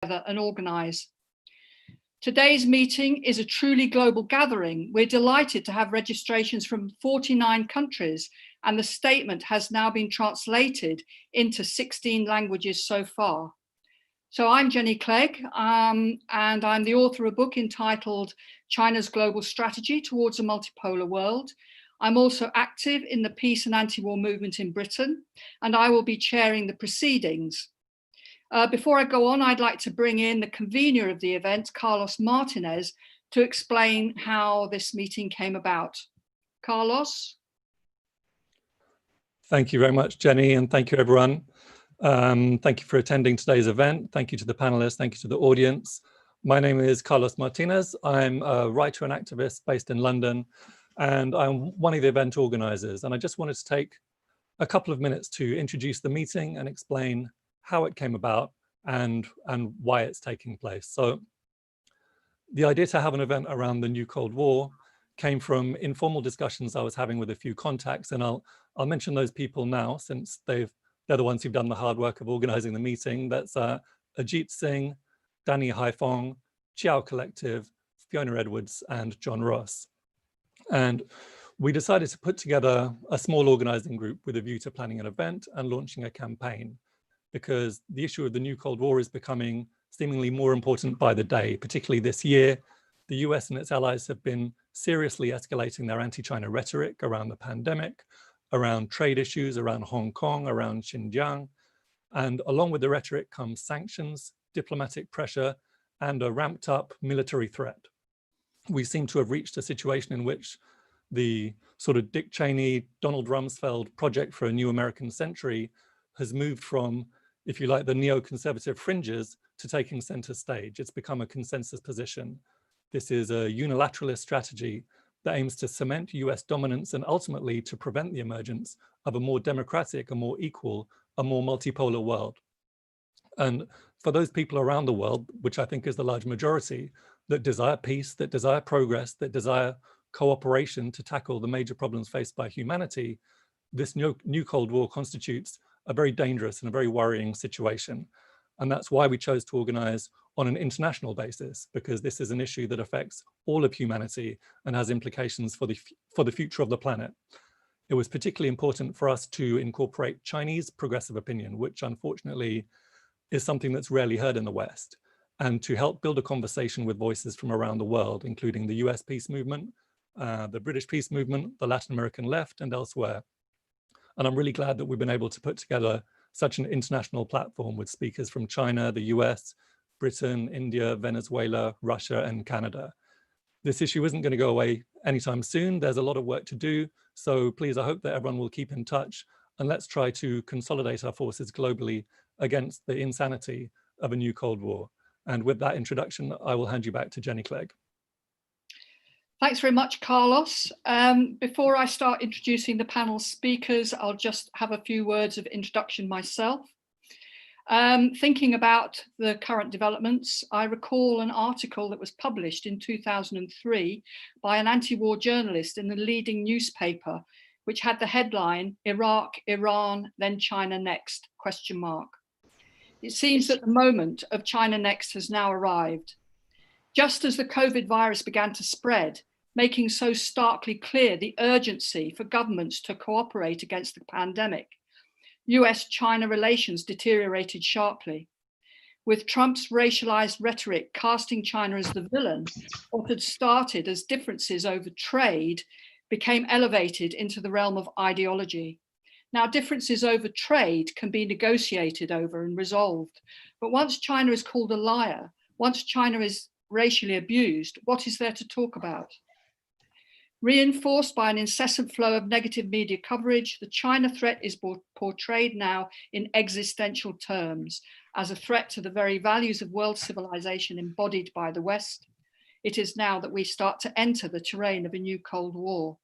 and organise. Today's meeting is a truly global gathering. We're delighted to have registrations from 49 countries, and the statement has now been translated into 16 languages so far. So I'm Jenny Clegg, and I'm the author of a book entitled China's Global Strategy Towards a Multipolar World. I'm also active in the peace and anti-war movement in Britain, and I will be chairing the proceedings. Before I go on, I'd like to bring in the convener of the event, Carlos Martinez, to explain how this meeting came about. Carlos? Thank you very much, Jenny, and thank you, everyone. Thank you for attending today's event. Thank you to the panelists. Thank you to the audience. My name is Carlos Martinez. I'm a writer and activist based in London, and I'm one of the event organizers. And I just wanted to take a couple of minutes to introduce the meeting and explain how it came about and why it's taking place. So the idea to have an event around the new Cold War came from informal discussions I was having with a few contacts, and I'll mention those people now since they're the ones who've done the hard work of organizing the meeting. That's Ajit Singh, Danny Haifong, Chiao Collective, Fiona Edwards, and John Ross. And we decided to put together a small organizing group with a view to planning an event and launching a campaign, because the issue of the new Cold War is becoming seemingly more important by the day. Particularly this year, the US and its allies have been seriously escalating their anti-China rhetoric around the pandemic, around trade issues, around Hong Kong, around Xinjiang. And along with the rhetoric comes sanctions, diplomatic pressure, and a ramped up military threat. We seem to have reached a situation in which the sort of Dick Cheney, Donald Rumsfeld project for a new American century has moved from, if you like, the neoconservative fringes to taking center stage. It's become a consensus position. This is a unilateralist strategy that aims to cement US dominance and ultimately to prevent the emergence of a more democratic, a more equal, a more multipolar world. And for those people around the world, which I think is the large majority, that desire peace, that desire progress, that desire cooperation to tackle the major problems faced by humanity, this new Cold War constitutes a very dangerous and a very worrying situation. And that's why we chose to organize on an international basis, because this is an issue that affects all of humanity and has implications for the future of the planet. It was particularly important for us to incorporate Chinese progressive opinion, which unfortunately is something that's rarely heard in the West, and to help build a conversation with voices from around the world, including the US peace movement, the British peace movement, the Latin American left, and elsewhere. And I'm really glad that we've been able to put together such an international platform with speakers from China, the US, Britain, India, Venezuela, Russia, and Canada. This issue isn't going to go away anytime soon. There's a lot of work to do. So please, I hope that everyone will keep in touch, and let's try to consolidate our forces globally against the insanity of a new Cold War. And with that introduction, I will hand you back to Jenny Clegg. Thanks very much, Carlos. Before I start introducing the panel speakers, I'll just have a few words of introduction myself. Thinking about the current developments, I recall an article that was published in 2003 by an anti-war journalist in the leading newspaper, which had the headline, "Iraq, Iran, then China next?" ? It seems that the moment of China next has now arrived. Just as the COVID virus began to spread, making so starkly clear the urgency for governments to cooperate against the pandemic, US-China relations deteriorated sharply. With Trump's racialized rhetoric casting China as the villain, what had started as differences over trade became elevated into the realm of ideology. Now, differences over trade can be negotiated over and resolved, but once China is called a liar, once China is racially abused, what is there to talk about? Reinforced by an incessant flow of negative media coverage, the China threat is portrayed now in existential terms as a threat to the very values of world civilization embodied by the West. It is now that we start to enter the terrain of a new Cold War.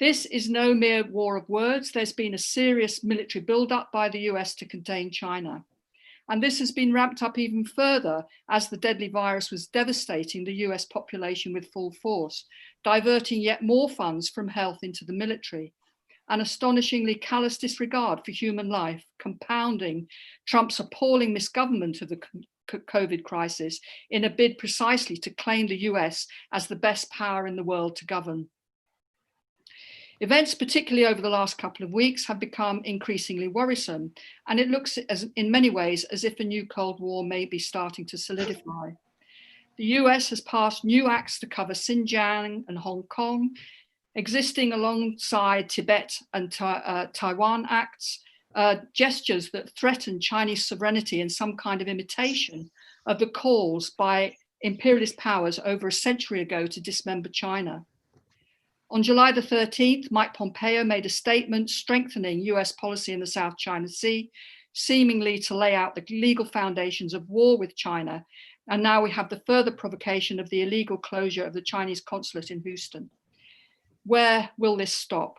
This is no mere war of words. There's been a serious military buildup by the US to contain China. And this has been ramped up even further as the deadly virus was devastating the US population with full force, diverting yet more funds from health into the military. An astonishingly callous disregard for human life, compounding Trump's appalling misgovernment of the COVID crisis in a bid precisely to claim the US as the best power in the world to govern. Events, particularly over the last couple of weeks, have become increasingly worrisome, and it looks in many ways as if a new Cold War may be starting to solidify. The US has passed new acts to cover Xinjiang and Hong Kong, existing alongside Tibet and Taiwan acts, gestures that threaten Chinese sovereignty in some kind of imitation of the calls by imperialist powers over a century ago to dismember China. On July the 13th, Mike Pompeo made a statement strengthening US policy in the South China Sea, seemingly to lay out the legal foundations of war with China. And now we have the further provocation of the illegal closure of the Chinese consulate in Houston. Where will this stop?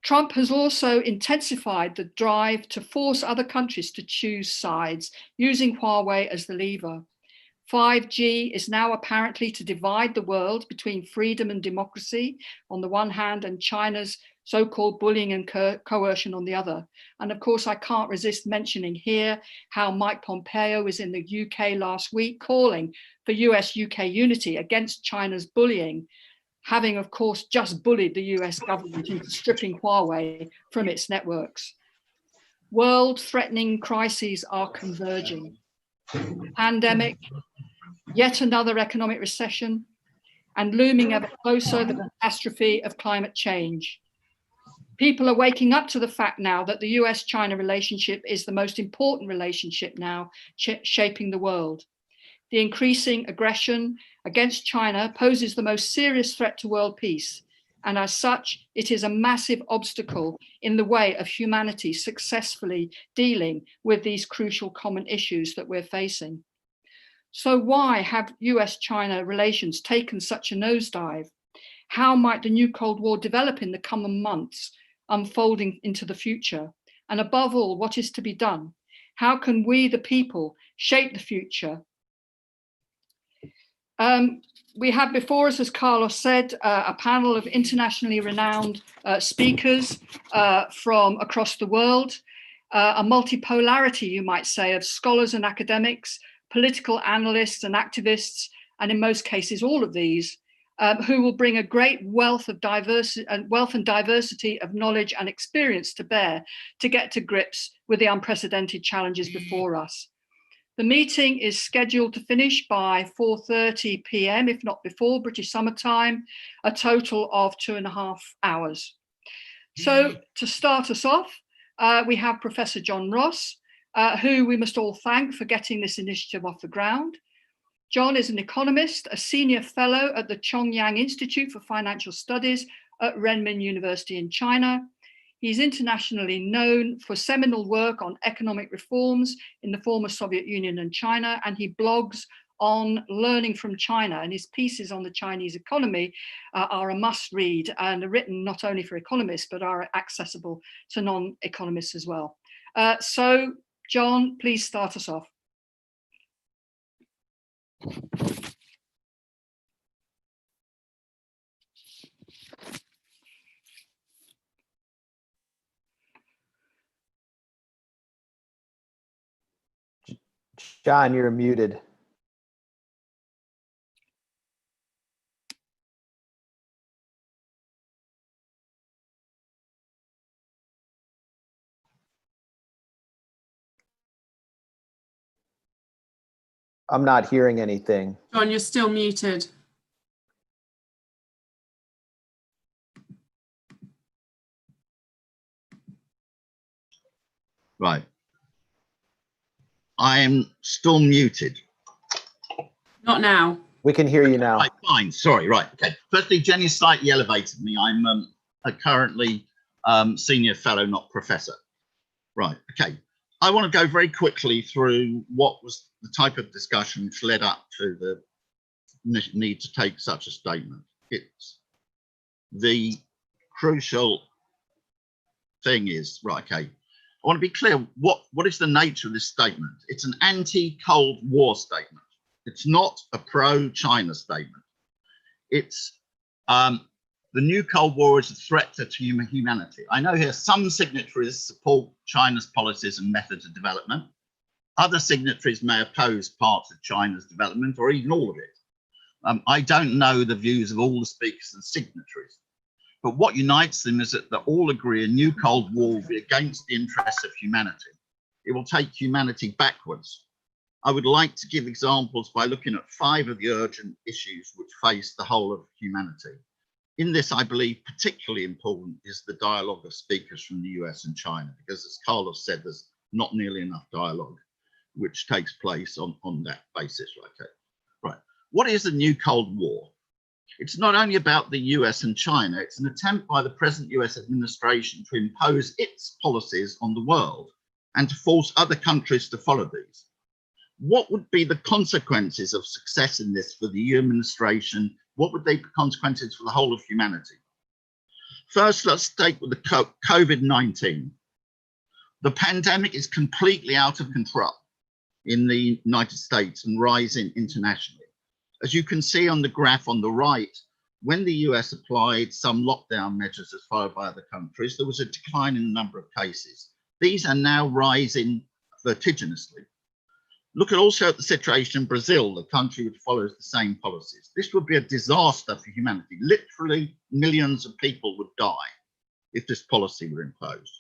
Trump has also intensified the drive to force other countries to choose sides, using Huawei as the lever. 5G is now apparently to divide the world between freedom and democracy on the one hand and China's so-called bullying and coercion on the other. And of course, I can't resist mentioning here how Mike Pompeo was in the UK last week calling for US-UK unity against China's bullying, having of course just bullied the US government into stripping Huawei from its networks. World-threatening crises are converging. Pandemic, yet another economic recession, and looming ever closer, the catastrophe of climate change. People are waking up to the fact now that the US-China relationship is the most important relationship now shaping the world. The increasing aggression against China poses the most serious threat to world peace, and as such, it is a massive obstacle in the way of humanity successfully dealing with these crucial common issues that we're facing. So why have US-China relations taken such a nosedive? How might the new Cold War develop in the coming months, unfolding into the future? And above all, what is to be done? How can we, the people, shape the future? We have before us, as Carlos said, a panel of internationally renowned speakers from across the world, a multipolarity, you might say, of scholars and academics, political analysts and activists, and in most cases, all of these, who will bring a great wealth and diversity of knowledge and experience to bear to get to grips with the unprecedented challenges before us. The meeting is scheduled to finish by 4:30 p.m, if not before, British Summer Time, a total of 2.5 hours. So to start us off, we have Professor John Ross, who we must all thank for getting this initiative off the ground. John is an economist, a senior fellow at the Chongyang Institute for Financial Studies at Renmin University in China. He's internationally known for seminal work on economic reforms in the former Soviet Union and China, and he blogs on learning from China, and his pieces on the Chinese economy are a must read and are written not only for economists, but are accessible to non-economists as well. So John, please start us off. John, you're muted. I'm not hearing anything. John, you're still muted. Right. I am still muted. Not now. We can hear you now. Right, fine. Sorry. Right. Okay. Firstly, Jenny slightly elevated me. I'm currently senior fellow, not professor. Right. Okay. I want to go very quickly through what was the type of discussion which led up to the need to take such a statement. It's the crucial thing is, right, okay, I want to be clear, what is the nature of this statement? It's an anti-Cold War statement. It's not a pro-China statement. It's the new Cold War is a threat to humanity. I know here some signatories support China's policies and methods of development. Other signatories may oppose parts of China's development or even all of it. I don't know the views of all the speakers and signatories, but what unites them is that they all agree a new Cold War will be against the interests of humanity. It will take humanity backwards. I would like to give examples by looking at 5 of the urgent issues which face the whole of humanity. In this, I believe particularly important is the dialogue of speakers from the US and China, because as Carlos said, there's not nearly enough dialogue which takes place on that basis. Okay, right. What is the new Cold War? It's not only about the US and China, it's an attempt by the present US administration to impose its policies on the world and to force other countries to follow these. What would be the consequences of success in this for the EU administration? What would be the consequences for the whole of humanity? First, let's start with the COVID-19. The pandemic is completely out of control in the United States and rising internationally. As you can see on the graph on the right, when the US applied some lockdown measures as followed by other countries, there was a decline in the number of cases. These are now rising vertiginously. Look also at the situation in Brazil, the country which follows the same policies. This would be a disaster for humanity. Literally millions of people would die if this policy were imposed.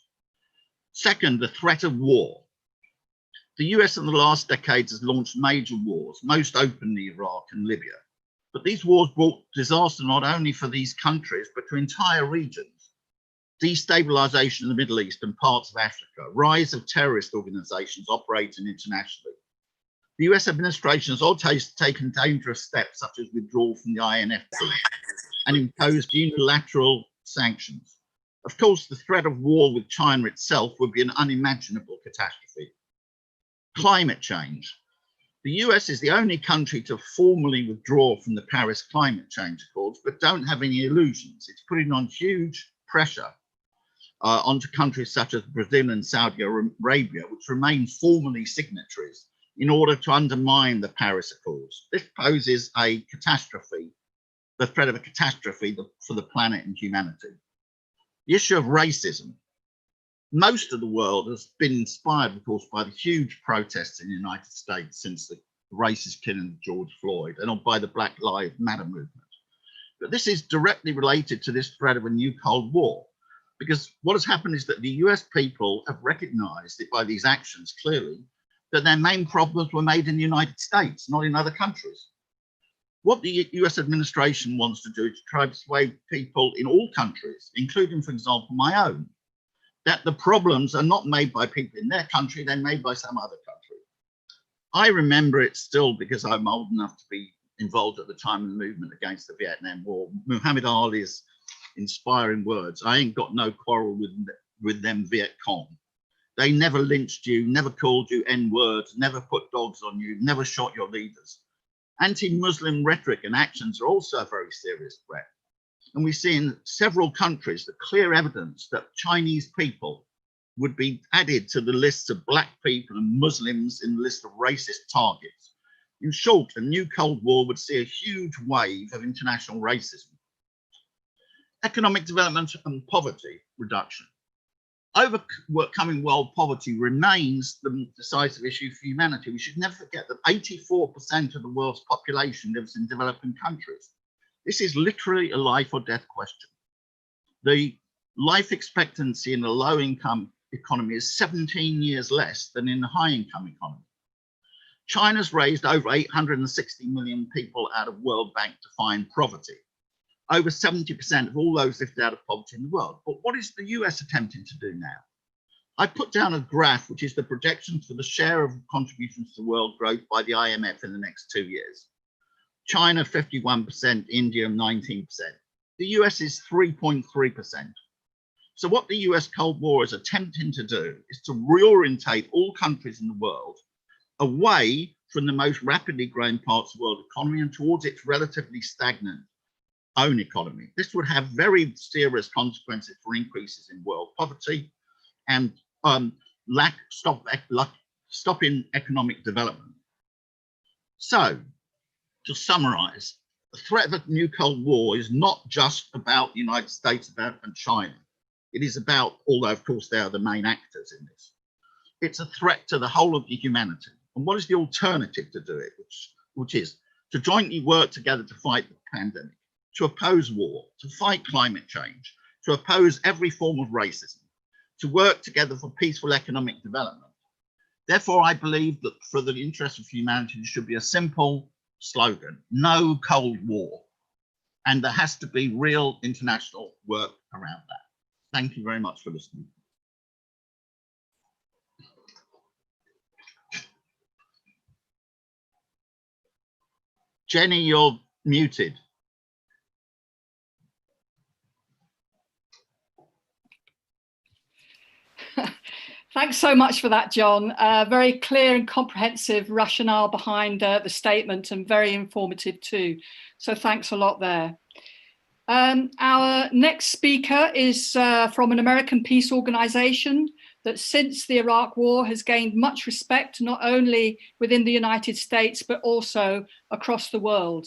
Second, the threat of war. The US in the last decades has launched major wars, most openly Iraq and Libya. But these wars brought disaster not only for these countries, but to entire regions. Destabilization in the Middle East and parts of Africa, rise of terrorist organizations operating internationally. The US administration has also taken dangerous steps such as withdrawal from the INFC and imposed unilateral sanctions. Of course, the threat of war with China itself would be an unimaginable catastrophe. Climate change. The US is the only country to formally withdraw from the Paris Climate Change Accords, but don't have any illusions. It's putting on huge pressure onto countries such as Brazil and Saudi Arabia, which remain formally signatories, in order to undermine the Paris Accords. This poses a catastrophe, the threat of a catastrophe for the planet and humanity. The issue of racism. Most of the world has been inspired, of course, by the huge protests in the United States since the racist killing of George Floyd and by the Black Lives Matter movement. But this is directly related to this threat of a new Cold War, because what has happened is that the US people have recognized it by these actions clearly, that their main problems were made in the United States, not in other countries. What the US administration wants to do is to try to persuade people in all countries, including, for example, my own, that the problems are not made by people in their country, they're made by some other country. I remember it still because I'm old enough to be involved at the time of the movement against the Vietnam War. Muhammad Ali's inspiring words, "I ain't got no quarrel with them Viet Cong. They never lynched you, never called you N-words, never put dogs on you, never shot your leaders." Anti-Muslim rhetoric and actions are also a very serious threat. And we see in several countries the clear evidence that Chinese people would be added to the lists of black people and Muslims in the list of racist targets. In short, a new Cold War would see a huge wave of international racism. Economic development and poverty reduction. Overcoming world poverty remains the decisive issue for humanity. We should never forget that 84% of the world's population lives in developing countries. This is literally a life or death question. The life expectancy in a low-income economy is 17 years less than in a high-income economy. China's raised over 860 million people out of World Bank defined poverty. Over 70% of all those lifted out of poverty in the world. But what is the US attempting to do now? I put down a graph, which is the projections for the share of contributions to world growth by the IMF in the next 2 years. China, 51%, India, 19%. The US is 3.3%. So what the US Cold War is attempting to do is to reorientate all countries in the world away from the most rapidly growing parts of the world economy and towards its relatively stagnant own economy. This would have very serious consequences for increases in world poverty and stopping economic development. So, to summarize, the threat of a new Cold War is not just about the United States and China. It is about, although of course they are the main actors in this, it's a threat to the whole of humanity. And what is the alternative to do it, which is to jointly work together to fight the pandemic, to oppose war, to fight climate change, to oppose every form of racism, to work together for peaceful economic development. Therefore, I believe that for the interest of humanity, there should be a simple slogan: no Cold War. And there has to be real international work around that. Thank you very much for listening. Jenny, you're muted. Thanks so much for that, John. Very clear and comprehensive rationale behind the statement, and very informative too. So thanks a lot there. Our next speaker is from an American peace organization that since the Iraq War has gained much respect, not only within the United States, but also across the world.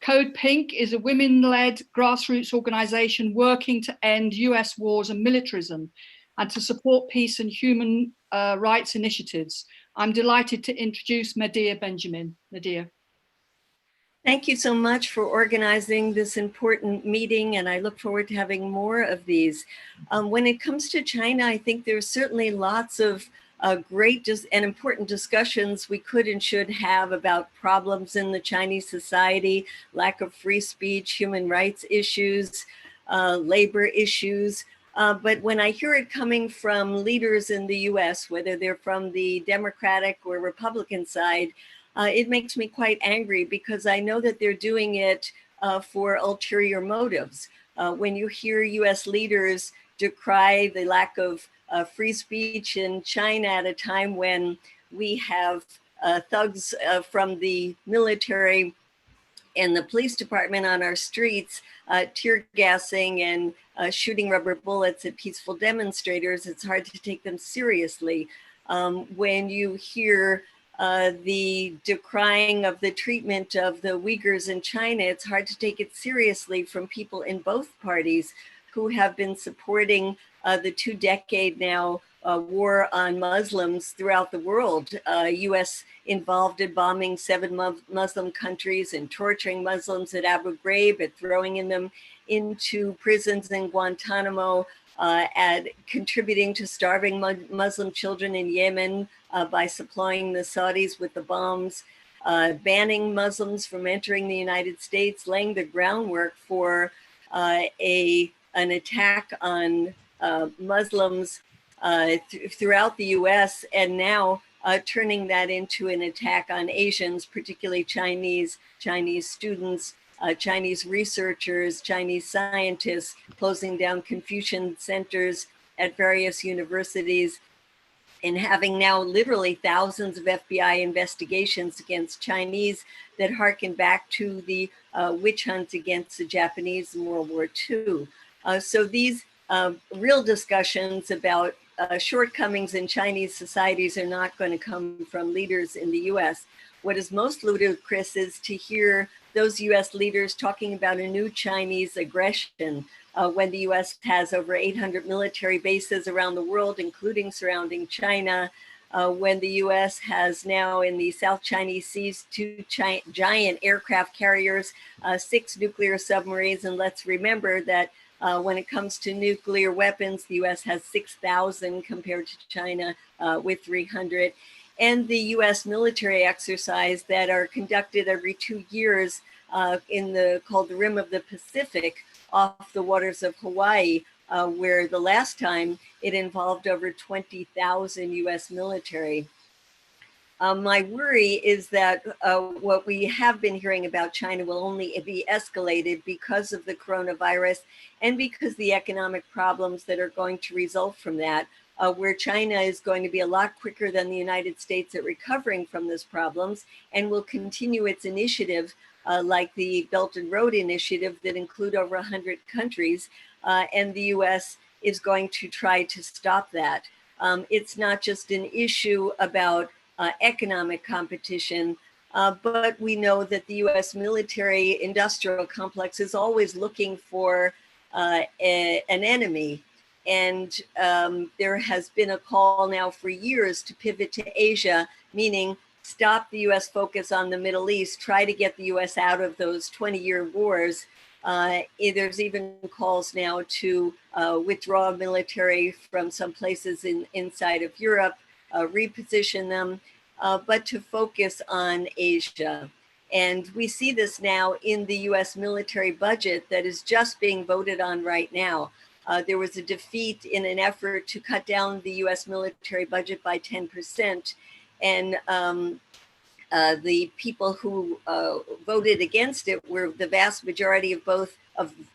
Code Pink is a women-led grassroots organization working to end US wars and militarism and to support peace and human rights initiatives. I'm delighted to introduce Medea Benjamin. Medea. Thank you so much for organizing this important meeting, and I look forward to having more of these. When it comes to China, I think there's certainly lots of great and important discussions we could and should have about problems in the Chinese society, lack of free speech, human rights issues, labor issues. But when I hear it coming from leaders in the US, whether they're from the Democratic or Republican side, it makes me quite angry, because I know that they're doing it for ulterior motives. When you hear US leaders decry the lack of free speech in China at a time when we have thugs from the military and the police department on our streets, tear gassing and shooting rubber bullets at peaceful demonstrators, it's hard to take them seriously. When you hear the decrying of the treatment of the Uyghurs in China, it's hard to take it seriously from people in both parties who have been supporting the 2-decade now war on Muslims throughout the world. US involved in bombing 7 Muslim countries and torturing Muslims at Abu Ghraib, at throwing them into prisons in Guantanamo, at contributing to starving Muslim children in Yemen by supplying the Saudis with the bombs, banning Muslims from entering the United States, laying the groundwork for an attack on Muslims throughout the US, and now turning that into an attack on Asians, particularly Chinese students, Chinese researchers, Chinese scientists, closing down Confucian centers at various universities, and having now literally thousands of FBI investigations against Chinese that harken back to the witch hunt against the Japanese in World War II. So these real discussions about shortcomings in Chinese societies are not going to come from leaders in the US. What is most ludicrous is to hear those US leaders talking about a new Chinese aggression when the US has over 800 military bases around the world, including surrounding China, when the US has now in the South Chinese Seas 2 giant aircraft carriers, 6 nuclear submarines, and let's remember that when it comes to nuclear weapons, the US has 6,000 compared to China with 300. And the US military exercise that are conducted every 2 years called the Rim of the Pacific off the waters of Hawaii, where the last time it involved over 20,000 US military. My worry is that what we have been hearing about China will only be escalated because of the coronavirus and because the economic problems that are going to result from that, where China is going to be a lot quicker than the United States at recovering from those problems and will continue its initiative like the Belt and Road Initiative that include over 100 countries, and the US is going to try to stop that. It's not just an issue about economic competition, but we know that the US military industrial complex is always looking for an enemy. And there has been a call now for years to pivot to Asia, meaning stop the US focus on the Middle East, try to get the US out of those 20-year wars. There's even calls now to withdraw military from some places inside of Europe, reposition them, but to focus on Asia. And we see this now in the US military budget that is just being voted on right now. There was a defeat in an effort to cut down the US military budget by 10%. And the people who voted against it were the vast majority of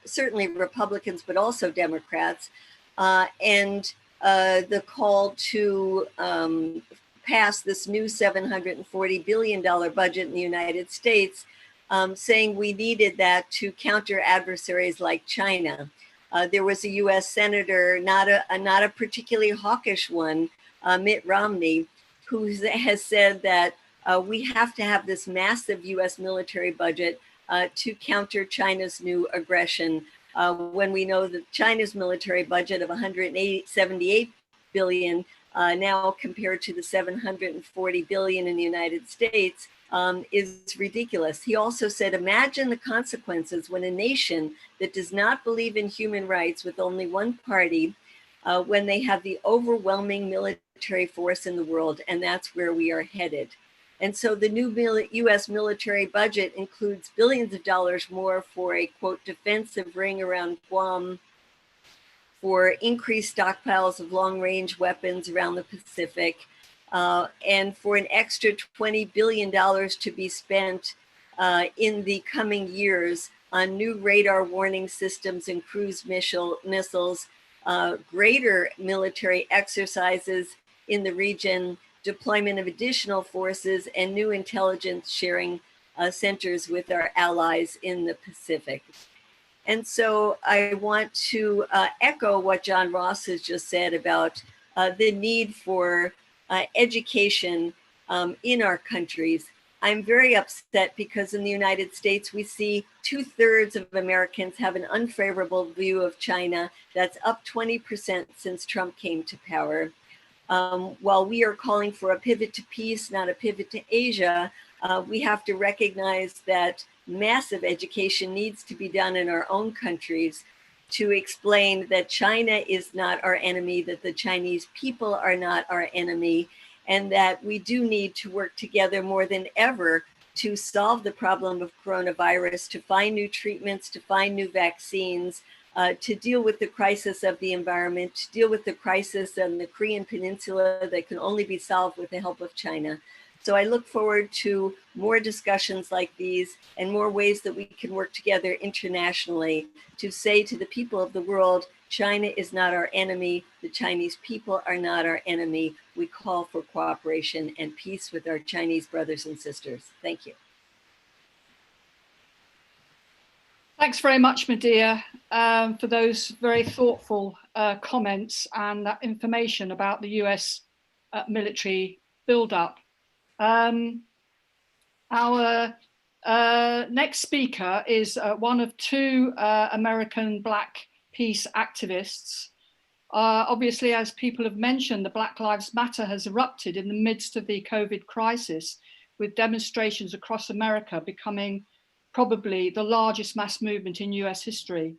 certainly Republicans, but also Democrats. And the call to pass this new $740 billion budget in the United States, saying we needed that to counter adversaries like China. There was a US senator, not a particularly hawkish one, Mitt Romney, who has said that we have to have this massive US military budget to counter China's new aggression. When we know that China's military budget of $178 billion now compared to the $740 billion in the United States is ridiculous. He also said, imagine the consequences when a nation that does not believe in human rights with only one party, when they have the overwhelming military force in the world, and that's where we are headed. And so the new US military budget includes billions of dollars more for a, quote, defensive ring around Guam, for increased stockpiles of long-range weapons around the Pacific, and for an extra $20 billion to be spent in the coming years on new radar warning systems and cruise missiles, greater military exercises in the region, deployment of additional forces, and new intelligence sharing centers with our allies in the Pacific. And so I want to echo what John Ross has just said about the need for education in our countries. I'm very upset because in the United States, we see 2/3 of Americans have an unfavorable view of China. That's up 20% since Trump came to power. While we are calling for a pivot to peace, not a pivot to Asia, we have to recognize that massive education needs to be done in our own countries to explain that China is not our enemy, that the Chinese people are not our enemy, and that we do need to work together more than ever to solve the problem of coronavirus, to find new treatments, to find new vaccines, to deal with the crisis of the environment, to deal with the crisis on the Korean Peninsula that can only be solved with the help of China. So I look forward to more discussions like these and more ways that we can work together internationally to say to the people of the world, China is not our enemy. The Chinese people are not our enemy. We call for cooperation and peace with our Chinese brothers and sisters. Thank you. Thanks very much, Medea, for those very thoughtful comments and that information about the US military buildup. Our next speaker is one of two American Black peace activists. Obviously, as people have mentioned, the Black Lives Matter has erupted in the midst of the COVID crisis, with demonstrations across America becoming probably the largest mass movement in US history.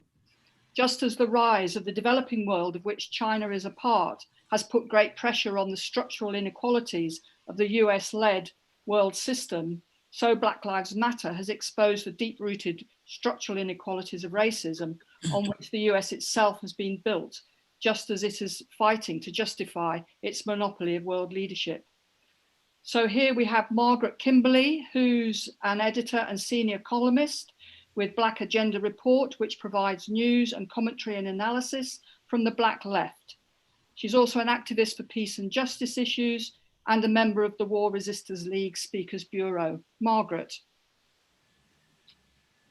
Just as the rise of the developing world, of which China is a part, has put great pressure on the structural inequalities of the US-led world system, so Black Lives Matter has exposed the deep-rooted structural inequalities of racism on which the US itself has been built, just as it is fighting to justify its monopoly of world leadership. So here we have Margaret Kimberly, who's an editor and senior columnist with Black Agenda Report, which provides news and commentary and analysis from the Black left. She's also an activist for peace and justice issues and a member of the War Resisters League Speakers Bureau. Margaret.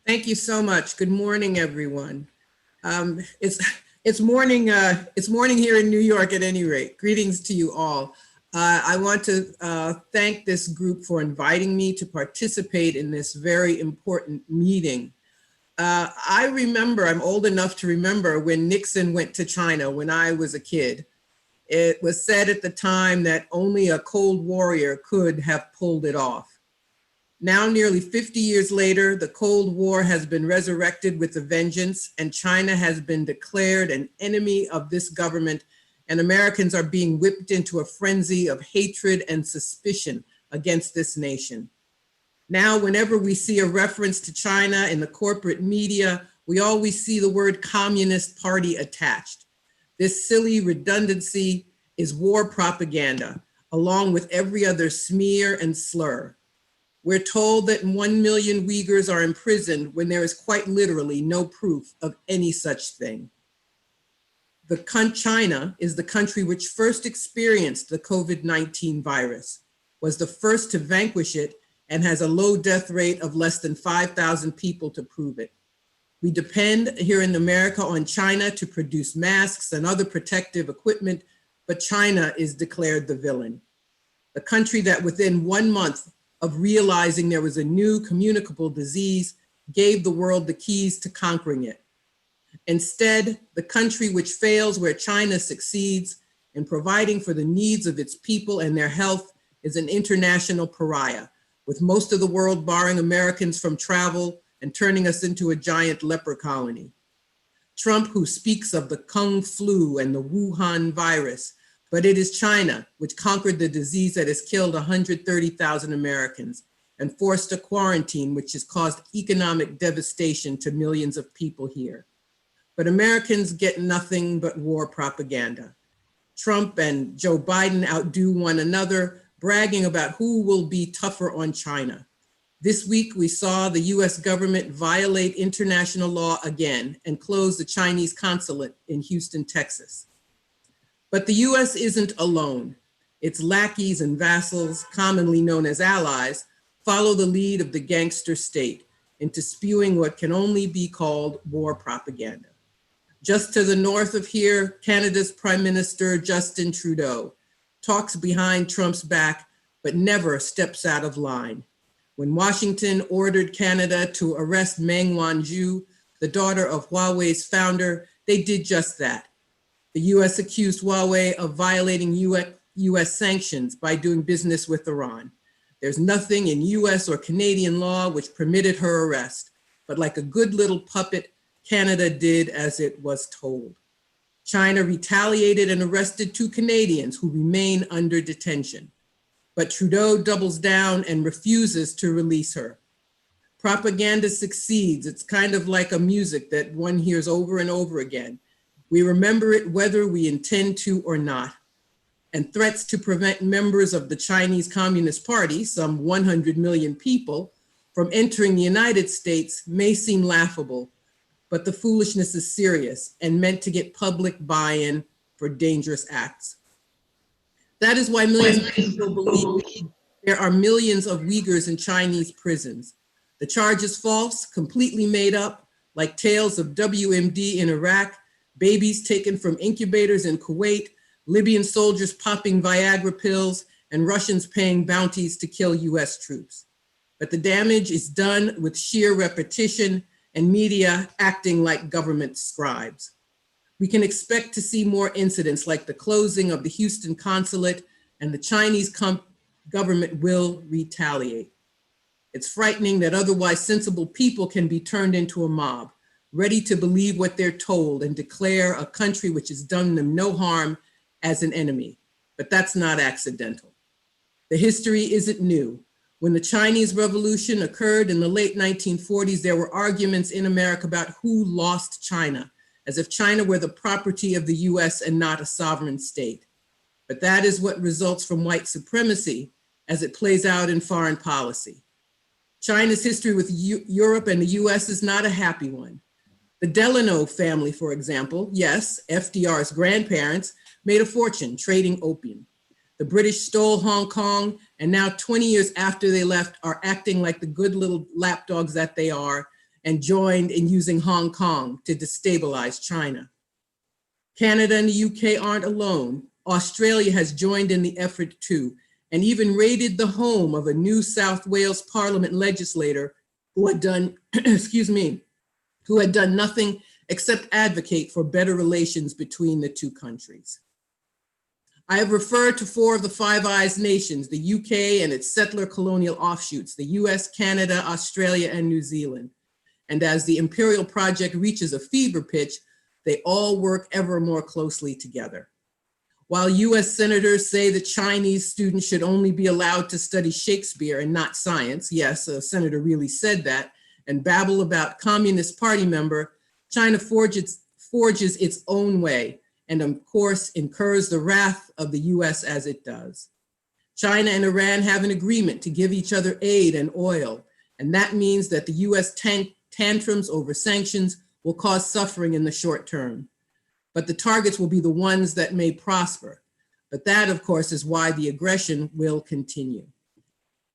Thank you so much. Good morning, everyone. It's morning here in New York at any rate. Greetings to you all. I want to thank this group for inviting me to participate in this very important meeting. I remember, I'm old enough to remember when Nixon went to China when I was a kid. It was said at the time that only a cold warrior could have pulled it off. Now, nearly 50 years later, the Cold War has been resurrected with a vengeance, and China has been declared an enemy of this government, and Americans are being whipped into a frenzy of hatred and suspicion against this nation. Now, whenever we see a reference to China in the corporate media, we always see the word Communist Party attached. This silly redundancy is war propaganda, along with every other smear and slur. We're told that 1 million Uyghurs are imprisoned when there is quite literally no proof of any such thing. China is the country which first experienced the COVID-19 virus, was the first to vanquish it, and has a low death rate of less than 5,000 people to prove it. We depend here in America on China to produce masks and other protective equipment, but China is declared the villain. The country that within 1 month of realizing there was a new communicable disease gave the world the keys to conquering it. Instead, the country which fails where China succeeds in providing for the needs of its people and their health is an international pariah, with most of the world barring Americans from travel and turning us into a giant leper colony. Trump, who speaks of the Kung flu and the Wuhan virus, but it is China which conquered the disease that has killed 130,000 Americans and forced a quarantine which has caused economic devastation to millions of people here. But Americans get nothing but war propaganda. Trump and Joe Biden outdo one another, bragging about who will be tougher on China. This week, we saw the US government violate international law again and close the Chinese consulate in Houston, Texas. But the US isn't alone. Its lackeys and vassals, commonly known as allies, follow the lead of the gangster state into spewing what can only be called war propaganda. Just to the north of here, Canada's Prime Minister Justin Trudeau talks behind Trump's back, but never steps out of line. When Washington ordered Canada to arrest Meng Wanzhou, the daughter of Huawei's founder, they did just that. The US accused Huawei of violating US sanctions by doing business with Iran. There's nothing in US or Canadian law which permitted her arrest, but like a good little puppet, Canada did as it was told. China retaliated and arrested 2 Canadians who remain under detention. But Trudeau doubles down and refuses to release her. Propaganda succeeds. It's kind of like a music that one hears over and over again. We remember it whether we intend to or not. And threats to prevent members of the Chinese Communist Party, some 100 million people, from entering the United States may seem laughable, but the foolishness is serious and meant to get public buy-in for dangerous acts. That is why millions of people believe there are millions of Uyghurs in Chinese prisons. The charge is false, completely made up, like tales of WMD in Iraq, babies taken from incubators in Kuwait, Libyan soldiers popping Viagra pills, and Russians paying bounties to kill US troops. But the damage is done with sheer repetition and media acting like government scribes. We can expect to see more incidents like the closing of the Houston consulate, and the Chinese government will retaliate. It's frightening that otherwise sensible people can be turned into a mob, ready to believe what they're told and declare a country which has done them no harm as an enemy. But that's not accidental. The history isn't new. When the Chinese Revolution occurred in the late 1940s, there were arguments in America about who lost China, as if China were the property of the US and not a sovereign state. But that is what results from white supremacy as it plays out in foreign policy. China's history with Europe and the US is not a happy one. The Delano family, for example, yes, FDR's grandparents, made a fortune trading opium. The British stole Hong Kong, and now 20 years after they left are acting like the good little lapdogs that they are and joined in using Hong Kong to destabilize China. Canada and the UK aren't alone. Australia has joined in the effort too, and even raided the home of a New South Wales Parliament legislator who had done, who had done nothing except advocate for better relations between the two countries. I have referred to 4 of the Five Eyes nations, the UK and its settler colonial offshoots, the US, Canada, Australia, and New Zealand. And as the imperial project reaches a fever pitch, they all work ever more closely together. While US senators say that Chinese students should only be allowed to study Shakespeare and not science, yes, a senator really said that, and babble about Communist Party member, China forges its own way, and of course incurs the wrath of the US as it does. China and Iran have an agreement to give each other aid and oil, and that means that the US tantrums over sanctions will cause suffering in the short term. But the targets will be the ones that may prosper. But that, of course, is why the aggression will continue.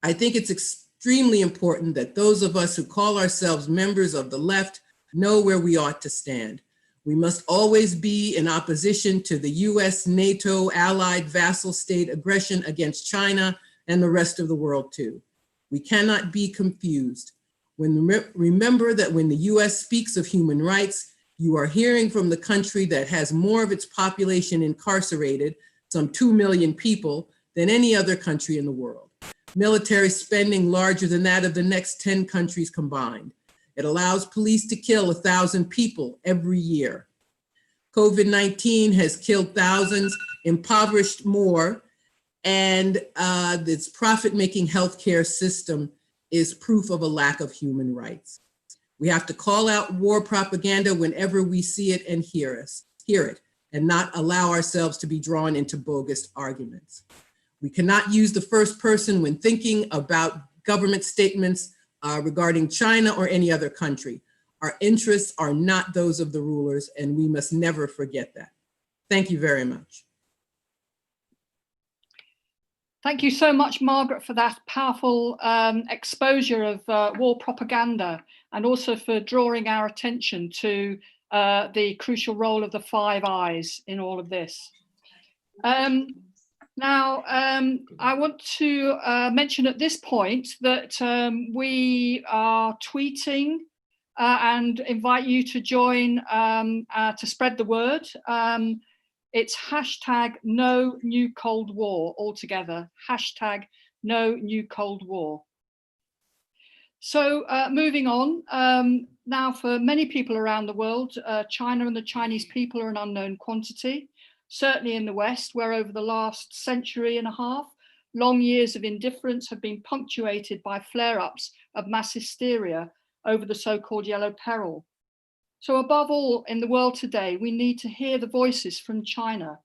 I think it's extremely important that those of us who call ourselves members of the left know where we ought to stand. We must always be in opposition to the US, NATO, allied vassal state aggression against China and the rest of the world too. We cannot be confused. Remember that when the US speaks of human rights, you are hearing from the country that has more of its population incarcerated, some 2 million people, than any other country in the world. Military spending larger than that of the next 10 countries combined. It allows police to kill 1,000 people every year. COVID-19 has killed thousands, impoverished more, and its profit-making healthcare system is proof of a lack of human rights. We have to call out war propaganda whenever we see it and hear it, and not allow ourselves to be drawn into bogus arguments. We cannot use the first person when thinking about government statements regarding China or any other country. Our interests are not those of the rulers, and we must never forget that. Thank you very much. Thank you so much, Margaret, for that powerful exposure of war propaganda, and also for drawing our attention to the crucial role of the Five Eyes in all of this. Now, I want to mention at this point that we are tweeting and invite you to join to spread the word. It's hashtag no new Cold War altogether, hashtag no new Cold War. So moving on, now for many people around the world, China and the Chinese people are an unknown quantity, certainly in the West, where over the last century and a half, long years of indifference have been punctuated by flare-ups of mass hysteria over the so-called yellow peril. So above all in the world today, we need to hear the voices from China.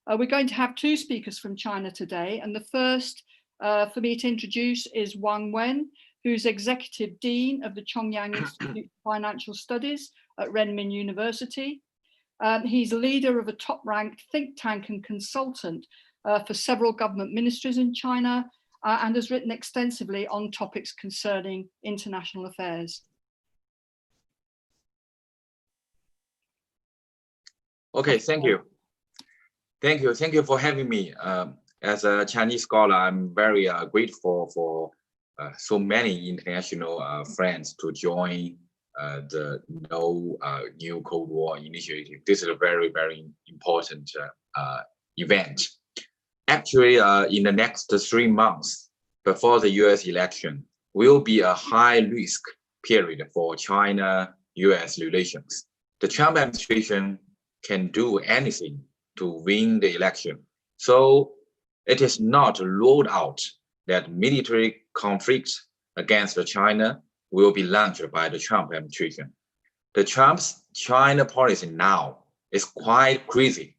We're going to have 2 speakers from China today, and the first for me to introduce is Wang Wen, who's Executive Dean of the Chongyang Institute of Financial Studies at Renmin University. He's leader of a top-ranked think tank and consultant for several government ministries in China, and has written extensively on topics concerning international affairs. Okay, thank you. Thank you for having me. As a Chinese scholar, I'm very grateful for so many international friends to join the No New Cold War initiative. This is a very, very important event. Actually, in the next 3 months before the US election, will be a high risk period for China-US relations. The Trump administration can do anything to win the election. So it is not ruled out that military conflict against China will be launched by the Trump administration. The Trump's China policy now is quite crazy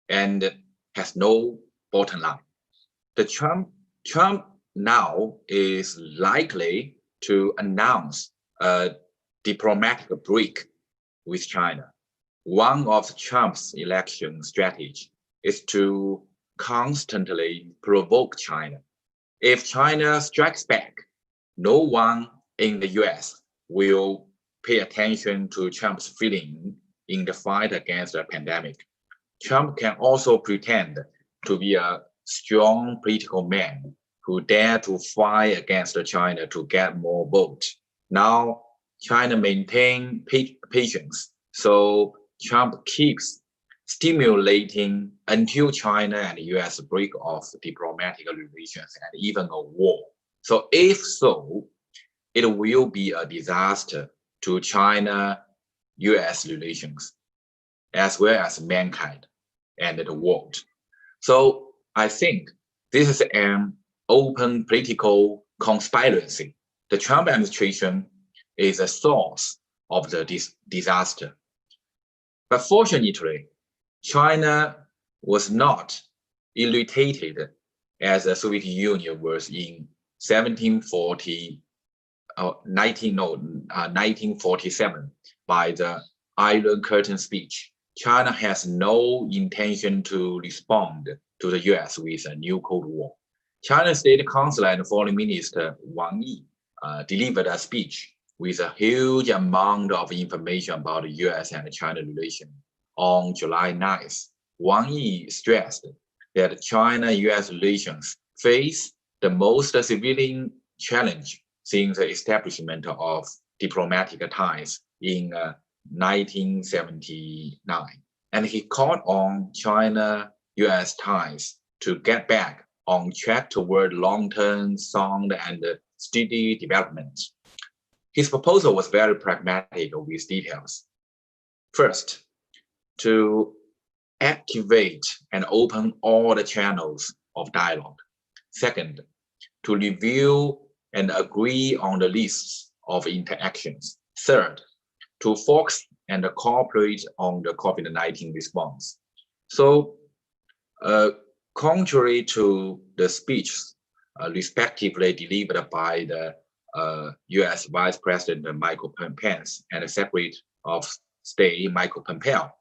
and has no bottom line. The Trump now is likely to announce a diplomatic break with China. One of Trump's election strategies is to constantly provoke China. If China strikes back, no one in the US will pay attention to Trump's feeling in the fight against the pandemic. Trump can also pretend to be a strong political man who dare to fight against China to get more votes. Now, China maintain patience. So Trump keeps stimulating until China and the US break off diplomatic relations and even a war. So if so, it will be a disaster to China-US relations, as well as mankind and the world. So I think this is an open political conspiracy. The Trump administration is a source of the disaster. But fortunately, China was not irritated as the Soviet Union was in 1947 by the Iron Curtain speech. China has no intention to respond to the US with a new Cold War. China's State Councilor and Foreign Minister Wang Yi delivered a speech with a huge amount of information about the US and China relation on July 9th. Wang Yi stressed that China-US relations face the most severe challenge since the establishment of diplomatic ties in 1979. And he called on China-US ties to get back on track toward long-term sound and steady development. His proposal was very pragmatic with details. First, to activate and open all the channels of dialogue. Second, to review and agree on the lists of interactions. Third, to focus and cooperate on the COVID-19 response. So, contrary to the speeches respectively delivered by the US Vice President Michael Pence and the Secretary of State Michael Pompeo,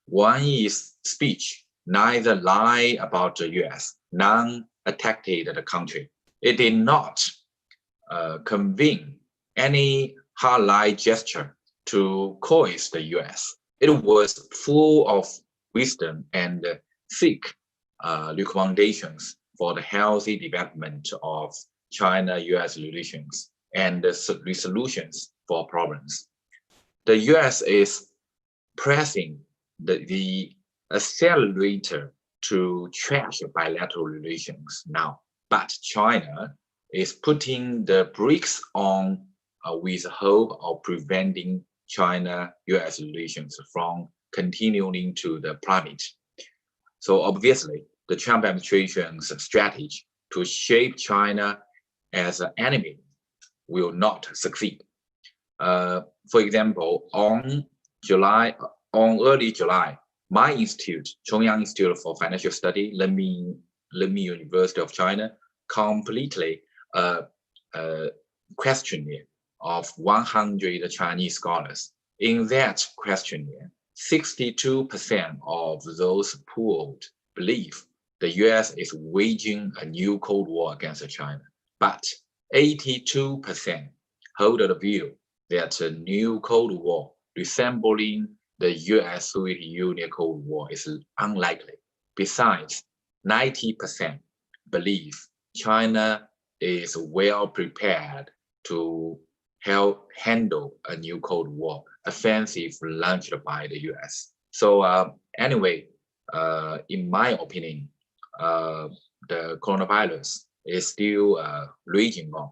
Wang Yi's speech neither lied about the US, nor attacked the country. It did not convene any hard-line gesture to coerce the US. It was full of wisdom and thick recommendations for the healthy development of China-US relations and resolutions for problems. The US is pressing the accelerator to trash bilateral relations now, but China is putting the brakes on with hope of preventing China-US relations from continuing to the plummet. So obviously, the Trump administration's strategy to shape China as an enemy will not succeed. For example, on early July, my institute, Chongyang Institute for Financial Study, Renmin University of China, completely questionnaire of 100 Chinese scholars. In that questionnaire, 62% of those polled believe the US is waging a new Cold War against China, but 82% hold the view that a new Cold War resembling the US-Soviet Union Cold War is unlikely. Besides, 90% believe China is well prepared to handle a new Cold War offensive launched by the US. So anyway, in my opinion, the coronavirus is still raging on.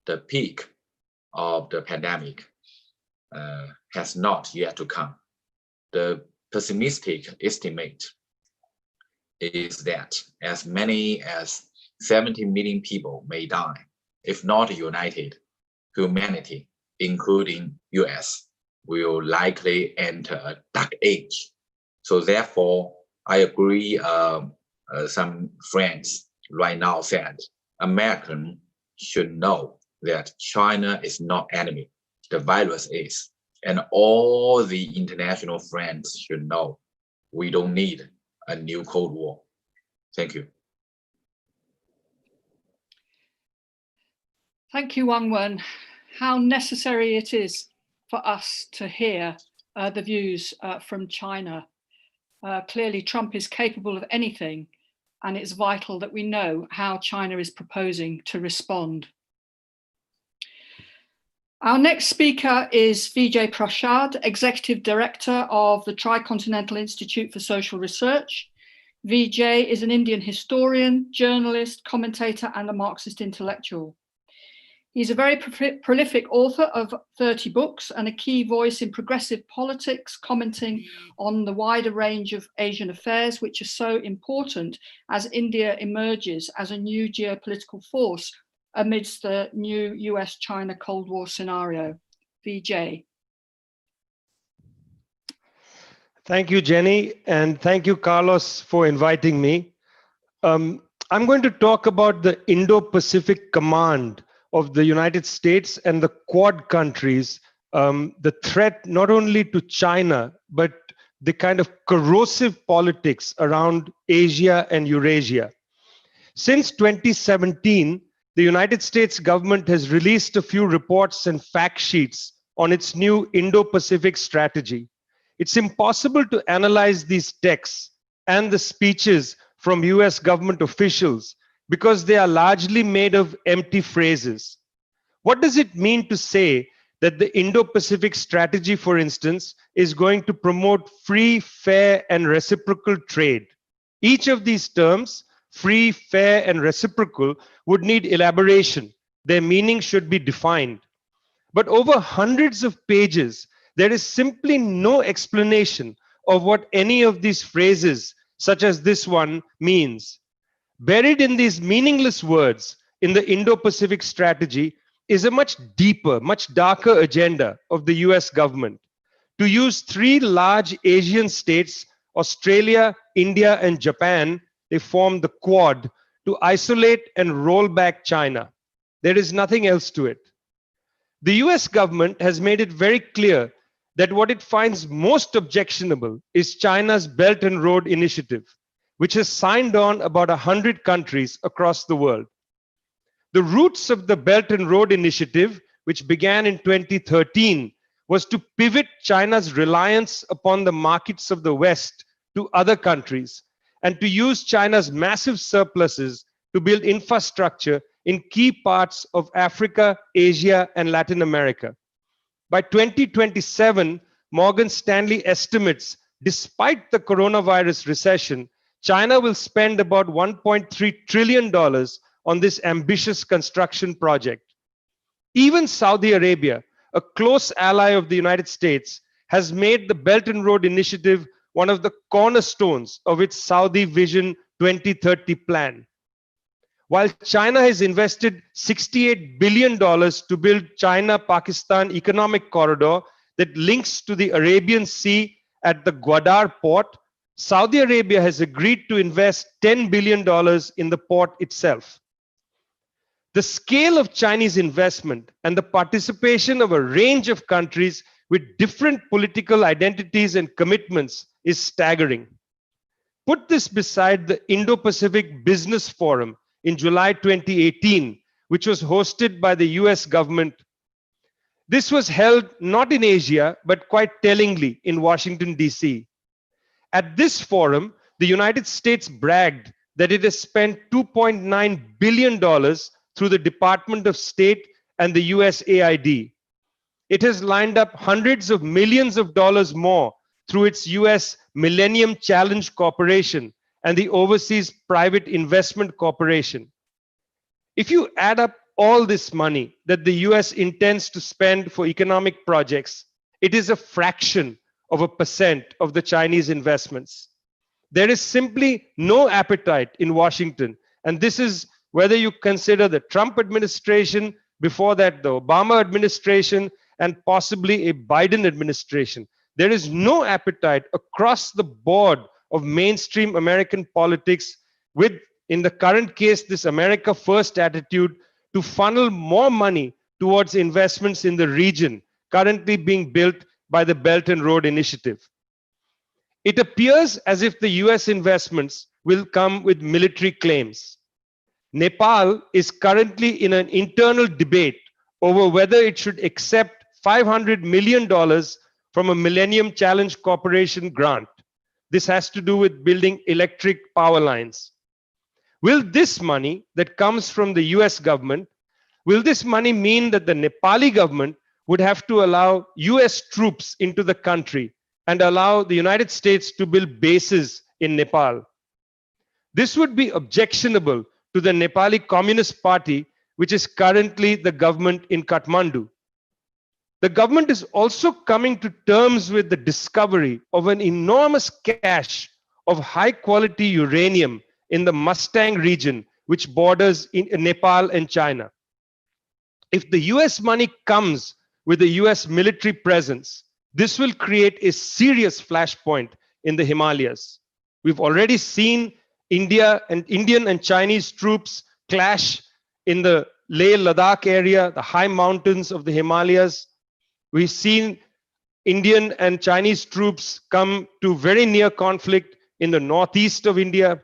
The peak of the pandemic has not yet to come. The pessimistic estimate is that as many as 70 million people may die, if not united. Humanity, including US, will likely enter a dark age. So therefore, I agree some friends right now said, Americans should know that China is not enemy, the virus is. And all the international friends should know we don't need a new Cold War. Thank you. Thank you, Wang Wen. How necessary it is for us to hear the views from China. Clearly, Trump is capable of anything, and it's vital that we know how China is proposing to respond. Our next speaker is Vijay Prashad, Executive Director of the Tricontinental Institute for Social Research. Vijay is an Indian historian, journalist, commentator, and a Marxist intellectual. He's a very prolific author of 30 books and a key voice in progressive politics, commenting on the wider range of Asian affairs, which are so important as India emerges as a new geopolitical force amidst the new US-China Cold War scenario. Vijay. Thank you, Jenny, and thank you, Carlos, for inviting me. I'm going to talk about the Indo-Pacific Command of the United States and the Quad countries, the threat not only to China, but the kind of corrosive politics around Asia and Eurasia. Since 2017, the United States government has released a few reports and fact sheets on its new Indo-Pacific strategy. It's impossible to analyze these texts and the speeches from US government officials because they are largely made of empty phrases. What does it mean to say that the Indo-Pacific strategy, for instance, is going to promote free, fair, and reciprocal trade? Each of these terms, free, fair, and reciprocal, would need elaboration. Their meaning should be defined. But over hundreds of pages, there is simply no explanation of what any of these phrases, such as this one, means. Buried in these meaningless words in the Indo-Pacific strategy is a much deeper, much darker agenda of the US government to use three large Asian states, Australia, India, and Japan, they form the Quad, to isolate and roll back China. There is nothing else to it. The US government has made it very clear that what it finds most objectionable is China's Belt and Road Initiative, which has signed on about 100 countries across the world. The roots of the Belt and Road Initiative, which began in 2013, was to pivot China's reliance upon the markets of the West to other countries and to use China's massive surpluses to build infrastructure in key parts of Africa, Asia, and Latin America. By 2027, Morgan Stanley estimates, despite the coronavirus recession, China will spend about $1.3 trillion on this ambitious construction project. Even Saudi Arabia, a close ally of the United States, has made the Belt and Road Initiative one of the cornerstones of its Saudi Vision 2030 plan. While China has invested $68 billion to build China-Pakistan Economic Corridor that links to the Arabian Sea at the Gwadar port, Saudi Arabia has agreed to invest $10 billion in the port itself. The scale of Chinese investment and the participation of a range of countries with different political identities and commitments is staggering. Put this beside the Indo-Pacific Business Forum in July 2018, which was hosted by the US government. This was held not in Asia, but quite tellingly in Washington, DC. At this forum, the United States bragged that it has spent $2.9 billion through the Department of State and the USAID. It has lined up hundreds of millions of dollars more through its US Millennium Challenge Corporation and the Overseas Private Investment Corporation. If you add up all this money that the US intends to spend for economic projects, it is a fraction of a percent of the Chinese investments. There is simply no appetite in Washington, and this is whether you consider the Trump administration, before that the Obama administration, and possibly a Biden administration. There is no appetite across the board of mainstream American politics with, in the current case, this America First attitude to funnel more money towards investments in the region currently being built by the Belt and Road Initiative. It appears as if the US investments will come with military claims. Nepal is currently in an internal debate over whether it should accept $500 million from a Millennium Challenge Corporation grant. This has to do with building electric power lines. Will this money that comes from the US government, will this money mean that the Nepali government would have to allow US troops into the country and allow the United States to build bases in Nepal. This would be objectionable to the Nepali Communist Party, which is currently the government in Kathmandu. The government is also coming to terms with the discovery of an enormous cache of high quality uranium in the Mustang region, which borders in Nepal and China. If the US money comes with a US military presence, this will create a serious flashpoint in the Himalayas. We've already seen Indian and Chinese troops clash in the Leh-Ladakh area, the high mountains of the Himalayas. We've seen Indian and Chinese troops come to very near conflict in the northeast of India.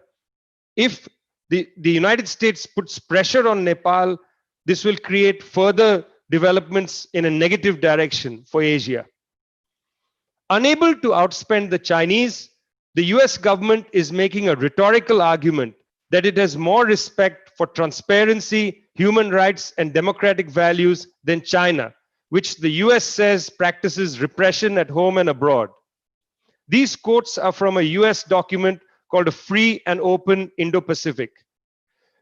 If the United States puts pressure on Nepal, this will create further developments in a negative direction for Asia. Unable to outspend the Chinese, the US government is making a rhetorical argument that it has more respect for transparency, human rights, and democratic values than China, which the US says practices repression at home and abroad. These quotes are from a US document called A Free and Open Indo-Pacific.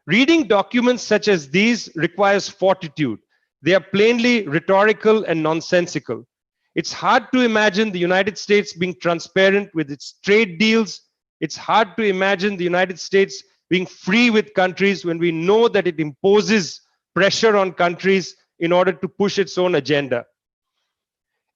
Reading documents such as these requires fortitude. They are plainly rhetorical and nonsensical. It's hard to imagine the United States being transparent with its trade deals. It's hard to imagine the United States being free with countries when we know that it imposes pressure on countries in order to push its own agenda.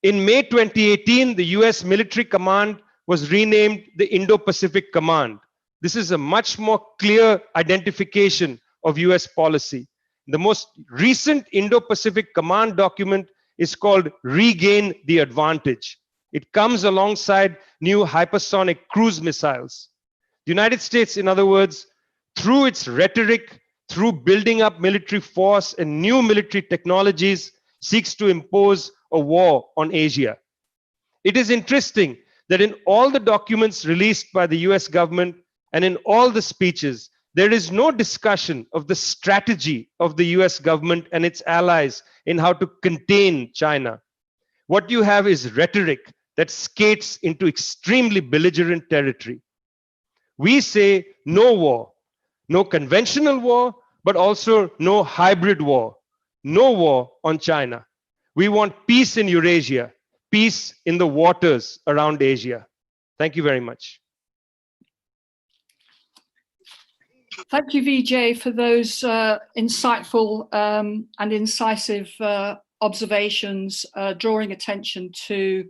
In May 2018, the US military command was renamed the Indo-Pacific Command. This is a much more clear identification of US policy. The most recent Indo-Pacific Command document is called Regain the Advantage. It comes alongside new hypersonic cruise missiles. The United States, in other words, through its rhetoric, through building up military force and new military technologies, seeks to impose a war on Asia. It is interesting that in all the documents released by the US government and in all the speeches, there is no discussion of the strategy of the US government and its allies in how to contain China. What you have is rhetoric that skates into extremely belligerent territory. We say no war, no conventional war, but also no hybrid war, no war on China. We want peace in Eurasia, peace in the waters around Asia. Thank you very much. Thank you, Vijay, for those insightful and incisive observations, drawing attention to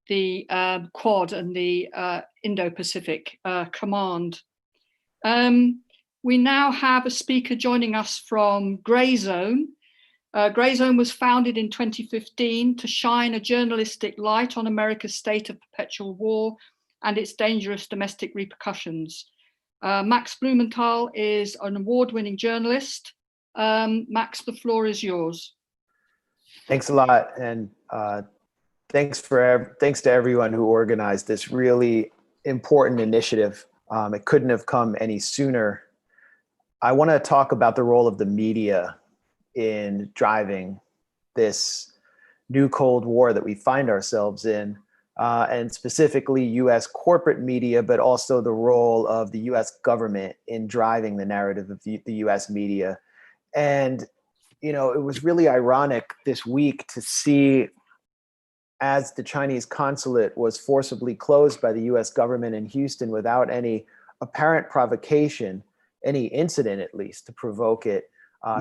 the Quad and the Indo-Pacific Command. We now have a speaker joining us from Grey Zone. Grey Zone was founded in 2015 to shine a journalistic light on America's state of perpetual war and its dangerous domestic repercussions. Max Blumenthal is an award-winning journalist. Max, the floor is yours. Thanks a lot, and thanks to everyone who organized this really important initiative. It couldn't have come any sooner. I want to talk about the role of the media in driving this new Cold War that we find ourselves in, and specifically US corporate media, but also the role of the US government in driving the narrative of the US media. And, you know, it was really ironic this week to see, as the Chinese consulate was forcibly closed by the US government in Houston without any apparent provocation, any incident at least to provoke it,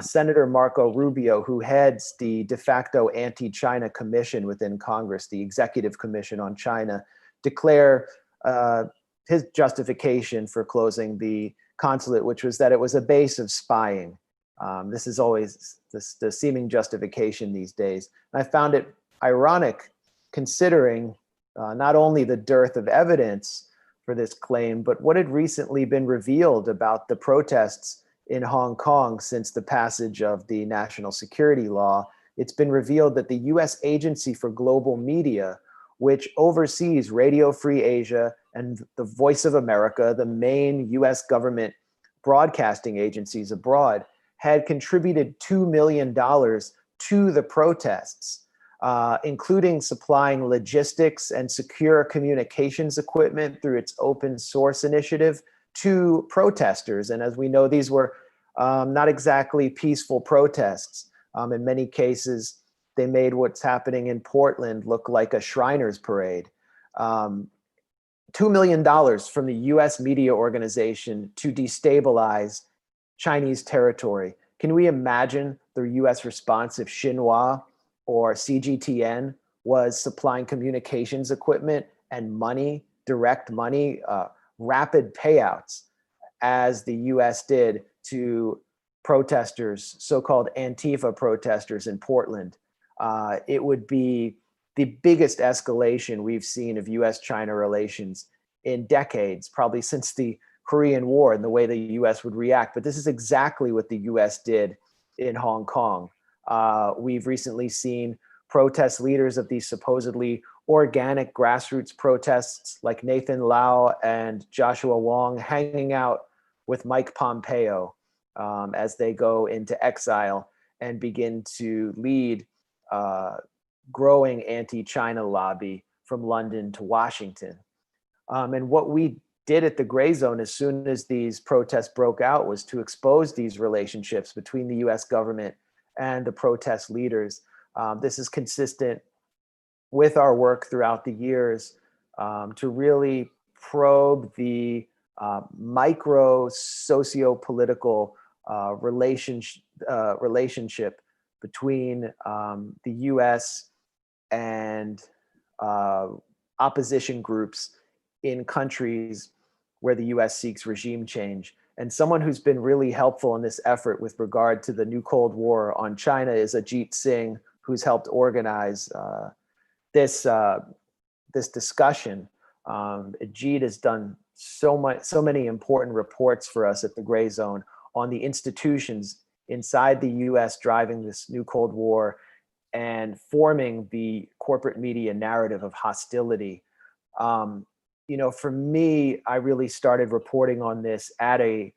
Senator Marco Rubio, who heads the de facto anti-China commission within Congress, the Executive Commission on China, declare his justification for closing the consulate, which was that it was a base of spying. This is always the seeming justification these days. And I found it ironic considering not only the dearth of evidence for this claim, but what had recently been revealed about the protests in Hong Kong since the passage of the national security law. It's been revealed that the US Agency for Global Media, which oversees Radio Free Asia and the Voice of America, the main US government broadcasting agencies abroad, had contributed $2 million to the protests. including supplying logistics and secure communications equipment through its open source initiative to protesters. And as we know, these were not exactly peaceful protests. In many cases, they made what's happening in Portland look like a Shriners parade. $2 million from the US media organization to destabilize Chinese territory. Can we imagine the US response if Xinhua or CGTN was supplying communications equipment and money, direct money, rapid payouts, as the US did to protesters, so-called Antifa protesters in Portland? It would be the biggest escalation we've seen of US-China relations in decades, probably since the Korean War, and the way the US would react. But this is exactly what the US did in Hong Kong. We've recently seen protest leaders of these supposedly organic grassroots protests like Nathan Lau and Joshua Wong hanging out with Mike Pompeo as they go into exile and begin to lead growing anti-China lobby from London to Washington. And what we did at the Gray Zone as soon as these protests broke out was to expose these relationships between the US government and the protest leaders. This is consistent with our work throughout the years to really probe the micro socio-political relationship between the US and opposition groups in countries where the US seeks regime change. And someone who's been really helpful in this effort with regard to the new Cold War on China is Ajit Singh, who's helped organize this discussion. Ajit has done so many important reports for us at the Gray Zone on the institutions inside the US driving this new Cold War and forming the corporate media narrative of hostility. For me, I really started reporting on this at a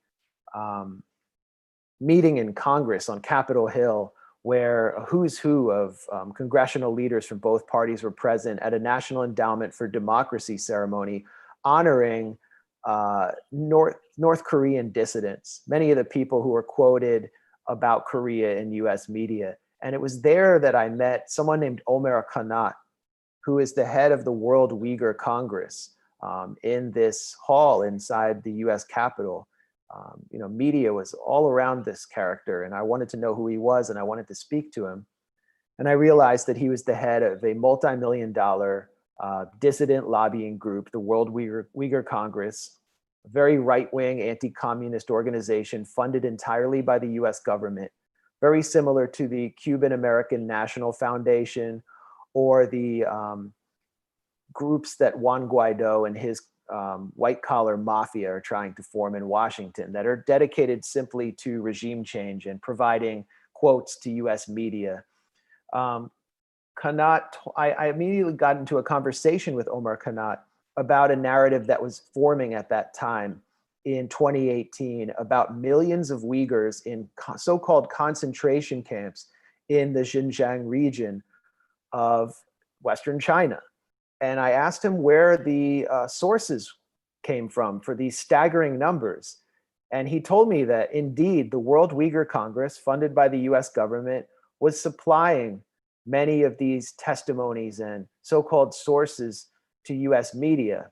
meeting in Congress on Capitol Hill, where a who's who of congressional leaders from both parties were present at a National Endowment for Democracy ceremony honoring North Korean dissidents, many of the people who were quoted about Korea in US media. And it was there that I met someone named Omer Kanat, who is the head of the World Uyghur Congress, in this hall inside the US Capitol. Media was all around this character, and I wanted to know who he was, and I wanted to speak to him. And I realized that he was the head of a multi-million-dollar dissident lobbying group, the World Uyghur Congress, a very right-wing anti-communist organization funded entirely by the US government, very similar to the Cuban American National Foundation or the groups that Juan Guaido and his white-collar mafia are trying to form in Washington, that are dedicated simply to regime change and providing quotes to US media. I immediately got into a conversation with Omer Kanat about a narrative that was forming at that time in 2018 about millions of Uyghurs in so-called concentration camps in the Xinjiang region of Western China. And I asked him where the sources came from for these staggering numbers. And he told me that indeed the World Uyghur Congress, funded by the US government, was supplying many of these testimonies and so-called sources to US media.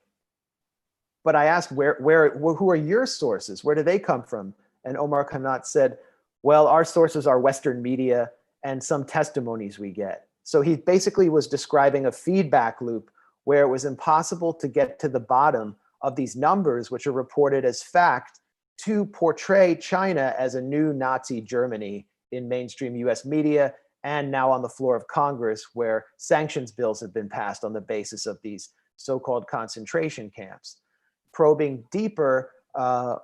But I asked, who are your sources? Where do they come from? And Omer Kanat said, well, our sources are Western media and some testimonies we get. So he basically was describing a feedback loop where it was impossible to get to the bottom of these numbers, which are reported as fact, to portray China as a new Nazi Germany in mainstream US media, and now on the floor of Congress, where sanctions bills have been passed on the basis of these so-called concentration camps. Probing deeper,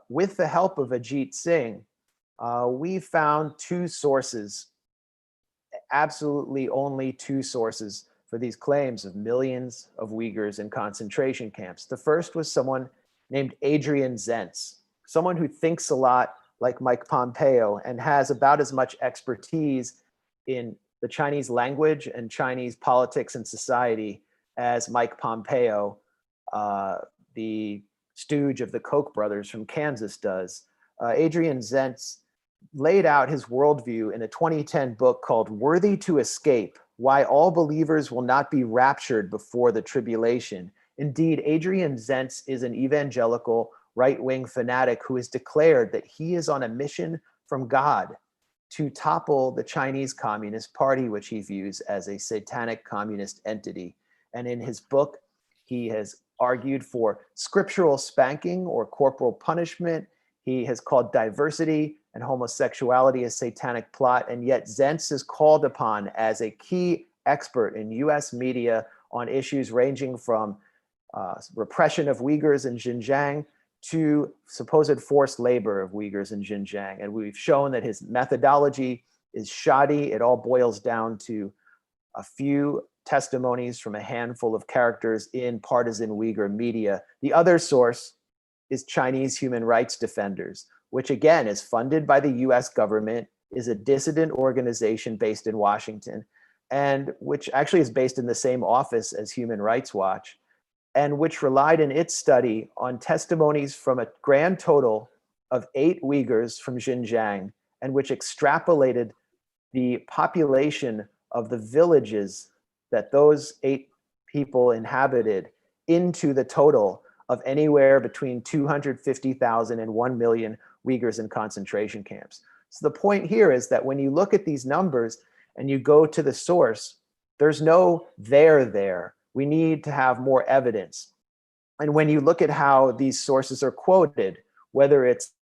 with the help of Ajit Singh, we found two sources, absolutely only two sources for these claims of millions of Uyghurs in concentration camps. The first was someone named Adrian Zentz, someone who thinks a lot like Mike Pompeo and has about as much expertise in the Chinese language and Chinese politics and society as Mike Pompeo, the stooge of the Koch brothers from Kansas, does. Adrian Zentz laid out his worldview in a 2010 book called Worthy to Escape: Why All Believers Will Not Be Raptured Before the Tribulation. Indeed, Adrian Zentz is an evangelical right-wing fanatic who has declared that he is on a mission from God to topple the Chinese Communist Party, which he views as a satanic communist entity. And in his book, he has argued for scriptural spanking or corporal punishment. He has called diversity and homosexuality a satanic plot, and yet Zentz is called upon as a key expert in US media on issues ranging from repression of Uyghurs in Xinjiang to supposed forced labor of Uyghurs in Xinjiang. And we've shown that his methodology is shoddy. It all boils down to a few testimonies from a handful of characters in partisan Uyghur media. The other source is Chinese human rights defenders, which again is funded by the US government, is a dissident organization based in Washington, and which actually is based in the same office as Human Rights Watch, and which relied in its study on testimonies from a grand total of 8 Uyghurs from Xinjiang, and which extrapolated the population of the villages that those 8 people inhabited into the total of anywhere between 250,000 and 1 million Uyghurs in concentration camps. So the point here is that when you look at these numbers and you go to the source, there's no there. We need to have more evidence. And when you look at how these sources are quoted, whether it's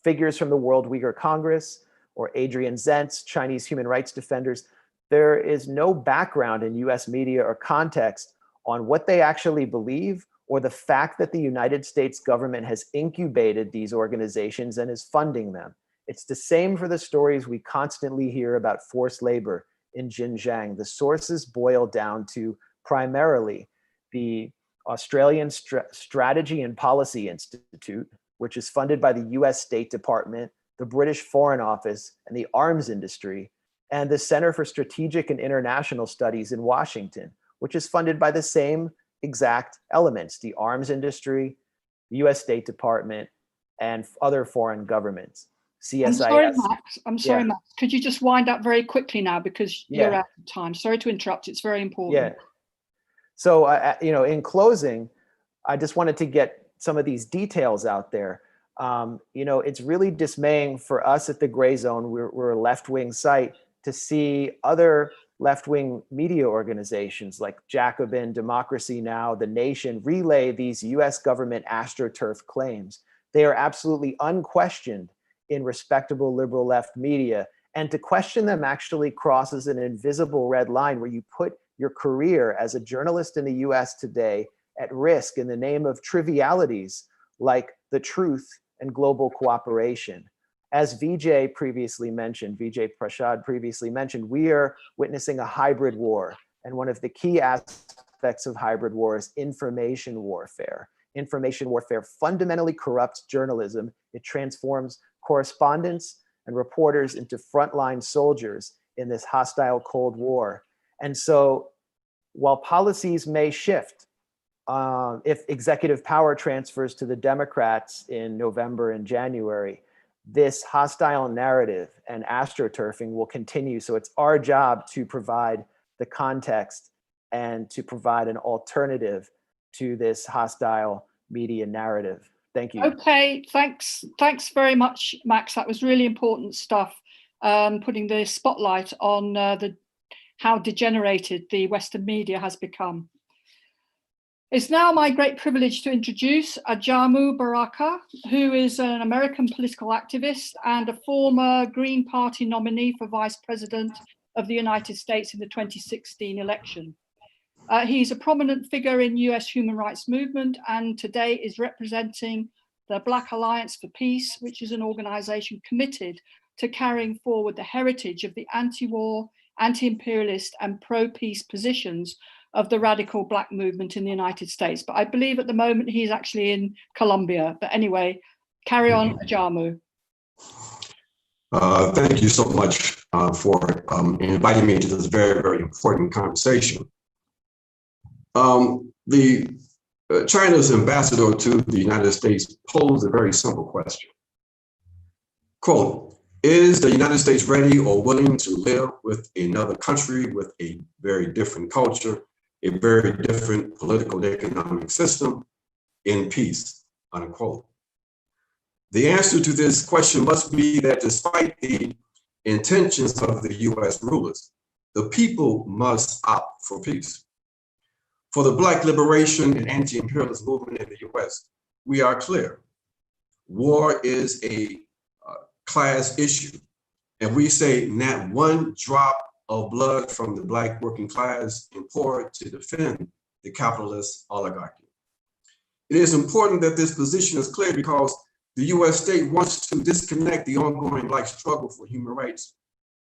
figures from the World Uyghur Congress or Adrian Zentz, Chinese human rights defenders, there is no background in US media or context on what they actually believe or the fact that the United States government has incubated these organizations and is funding them. It's the same for the stories we constantly hear about forced labor in Xinjiang. The sources boil down to primarily the Australian Strategy and Policy Institute, which is funded by the US State Department, the British Foreign Office, and the arms industry, and the Center for Strategic and International Studies in Washington, which is funded by the same exact elements: the arms industry, the US State Department, and other foreign governments. CSIS. I'm sorry, Max. Could you just wind up very quickly now, because you're out of time? Sorry to interrupt. It's very important. Yeah. So, in closing, I just wanted to get some of these details out there. It's really dismaying for us at the Gray Zone. We're a left-wing site to see other left-wing media organizations like Jacobin, Democracy Now!, The Nation relay these US government astroturf claims. They are absolutely unquestioned in respectable liberal left media. And to question them actually crosses an invisible red line where you put your career as a journalist in the US today at risk in the name of trivialities like the truth and global cooperation. As Vijay Prashad previously mentioned, we are witnessing a hybrid war. And one of the key aspects of hybrid war is information warfare. Information warfare fundamentally corrupts journalism. It transforms correspondents and reporters into frontline soldiers in this hostile Cold War. And so while policies may shift, if executive power transfers to the Democrats in November and January, this hostile narrative and astroturfing will continue. So it's our job to provide the context and to provide an alternative to this hostile media narrative. Thank you. Okay, thanks very much, Max. That was really important stuff, putting the spotlight on how degenerated the Western media has become. It's now my great privilege to introduce Ajamu Baraka, who is an American political activist and a former Green Party nominee for Vice President of the United States in the 2016 election. He's a prominent figure in US human rights movement and today is representing the Black Alliance for Peace, which is an organization committed to carrying forward the heritage of the anti-war, anti-imperialist and pro-peace positions of the radical Black movement in the United States. But I believe at the moment he's actually in Colombia. But anyway, carry on, Ajamu. Thank you so much for inviting me to this very, very important conversation. China's ambassador to the United States posed a very simple question. Quote, is the United States ready or willing to live with another country with a very different culture, a very different political and economic system in peace, unquote? The answer to this question must be that despite the intentions of the US rulers, the people must opt for peace. For the Black liberation and anti-imperialist movement in the US, we are clear. War is a class issue. And we say not one drop of blood from the Black working class is poured to defend the capitalist oligarchy. It is important that this position is clear because the US state wants to disconnect the ongoing Black struggle for human rights,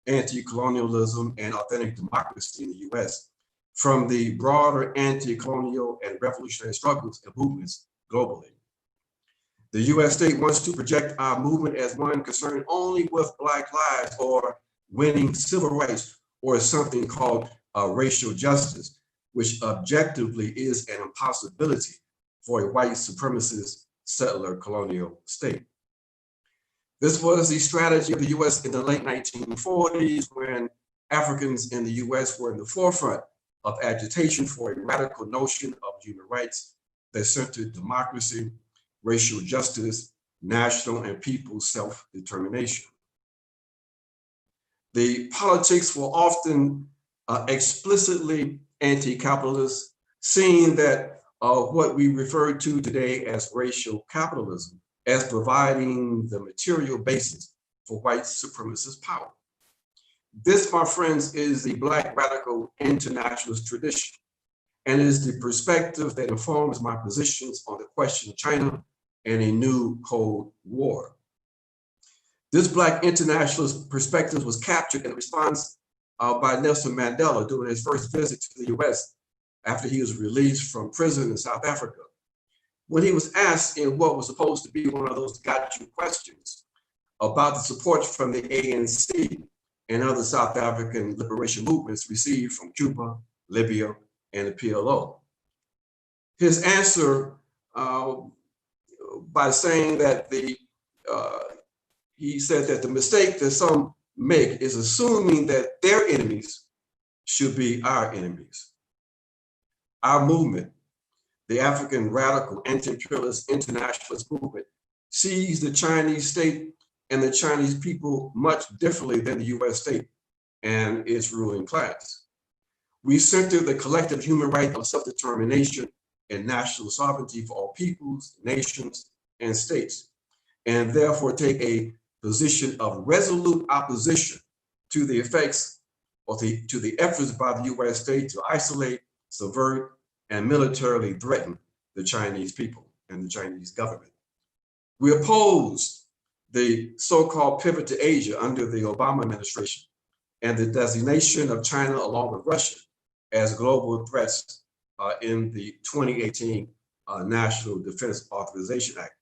anti-colonialism, and authentic democracy in the US from the broader anti-colonial and revolutionary struggles and movements globally. The US state wants to project our movement as one concerned only with Black lives or winning civil rights or something called racial justice, which objectively is an impossibility for a white supremacist settler colonial state. This was the strategy of the US in the late 1940s when Africans in the US were in the forefront of agitation for a radical notion of human rights that centered democracy, racial justice, national and people's self-determination. The politics were often explicitly anti-capitalist, seeing that what we refer to today as racial capitalism as providing the material basis for white supremacist power. This, my friends, is the Black radical internationalist tradition, and is the perspective that informs my positions on the question of China and a new Cold War. This Black internationalist perspective was captured in response by Nelson Mandela during his first visit to the US after he was released from prison in South Africa. When he was asked in what was supposed to be one of those got you questions about the support from the ANC and other South African liberation movements received from Cuba, Libya, and the PLO. His answer by saying that he said that the mistake that some make is assuming that their enemies should be our enemies. Our movement, the African radical anti-imperialist internationalist movement, sees the Chinese state and the Chinese people much differently than the US state and its ruling class. We center the collective human right of self-determination and national sovereignty for all peoples, nations, and states, and therefore take a position of resolute opposition to the effects or to the efforts by the US state to isolate, subvert, and militarily threaten the Chinese people and the Chinese government. We oppose the so-called pivot to Asia under the Obama administration and the designation of China along with Russia as global threats in the 2018 National Defense Authorization Act.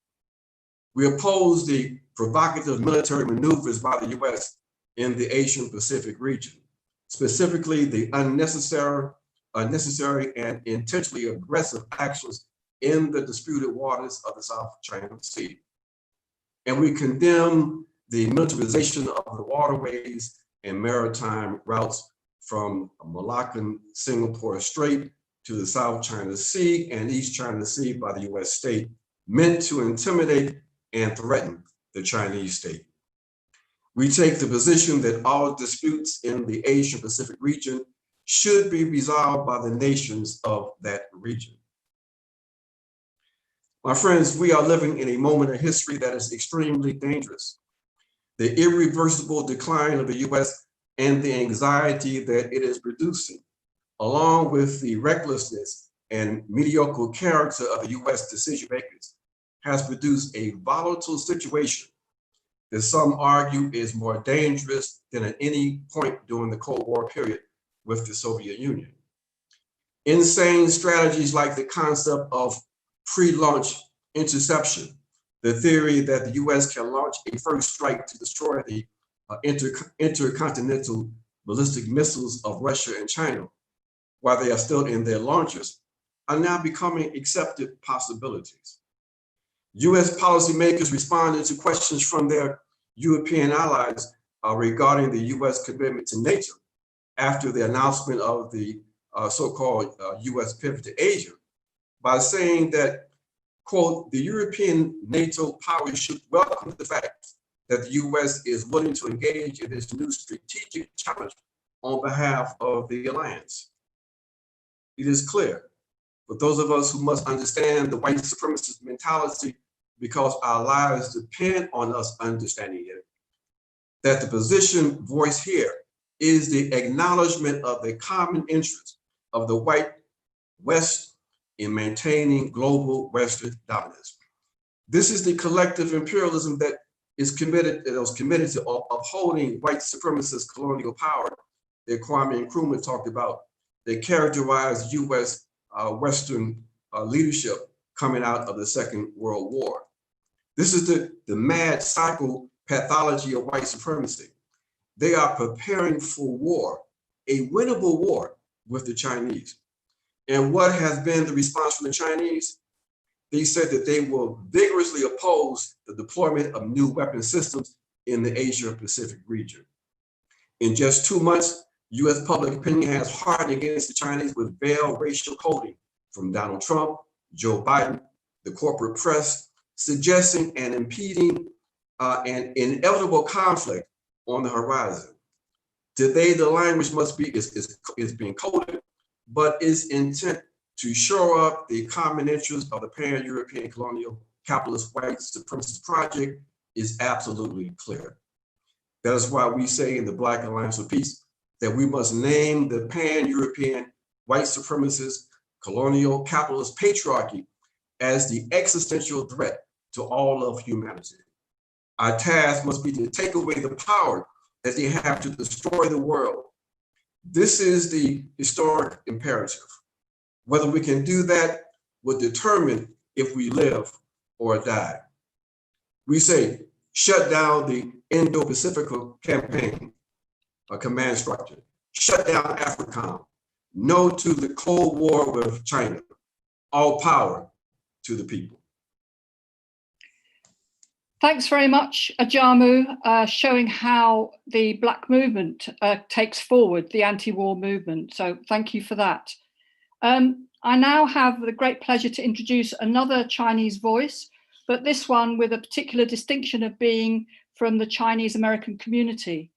We oppose the provocative military maneuvers by the US in the Asian Pacific region, specifically the unnecessary and intentionally aggressive actions in the disputed waters of the South China Sea. And we condemn the militarization of the waterways and maritime routes from Malaccan Singapore Strait to the South China Sea and East China Sea by the US state, meant to intimidate and threaten the Chinese state. We take the position that all disputes in the Asian Pacific region should be resolved by the nations of that region. My friends, we are living in a moment of history that is extremely dangerous. The irreversible decline of the US and the anxiety that it is producing, along with the recklessness and mediocre character of the US decision makers, has produced a volatile situation that some argue is more dangerous than at any point during the Cold War period with the Soviet Union. Insane strategies like the concept of pre-launch interception, the theory that the US can launch a first strike to destroy the intercontinental ballistic missiles of Russia and China, while they are still in their launchers, are now becoming accepted possibilities. US policymakers responded to questions from their European allies regarding the US commitment to NATO after the announcement of the so-called US pivot to Asia by saying that, quote, the European NATO powers should welcome the fact that the US is willing to engage in this new strategic challenge on behalf of the alliance. It is clear for those of us who must understand the white supremacist mentality because our lives depend on us understanding it, that the position voiced here is the acknowledgement of the common interest of the white West in maintaining global Western dominance. This is the collective imperialism that was committed to upholding white supremacist colonial power that Kwame Nkrumah talked about, that characterized US Western leadership coming out of the Second World War. This is the mad cycle pathology of white supremacy. They are preparing for war, a winnable war with the Chinese. And what has been the response from the Chinese? They said that they will vigorously oppose the deployment of new weapon systems in the Asia-Pacific region. In just 2 months, US public opinion has hardened against the Chinese with veiled racial coding from Donald Trump, Joe Biden, the corporate press, suggesting and impeding an inevitable conflict on the horizon. Today, the language is being coded, but its intent to shore up the common interests of the pan-European colonial capitalist white supremacist project is absolutely clear. That is why we say in the Black Alliance for Peace that we must name the pan-European white supremacist colonial capitalist patriarchy as the existential threat to all of humanity. Our task must be to take away the power that they have to destroy the world. This is the historic imperative. Whether we can do that will determine if we live or die. We say, shut down the Indo-Pacific campaign, a command structure. Shut down AFRICOM. No to the Cold War with China. All power to the people. Thanks very much, Ajamu, showing how the Black movement takes forward the anti-war movement. So thank you for that. I now have the great pleasure to introduce another Chinese voice, but this one with a particular distinction of being from the Chinese American community.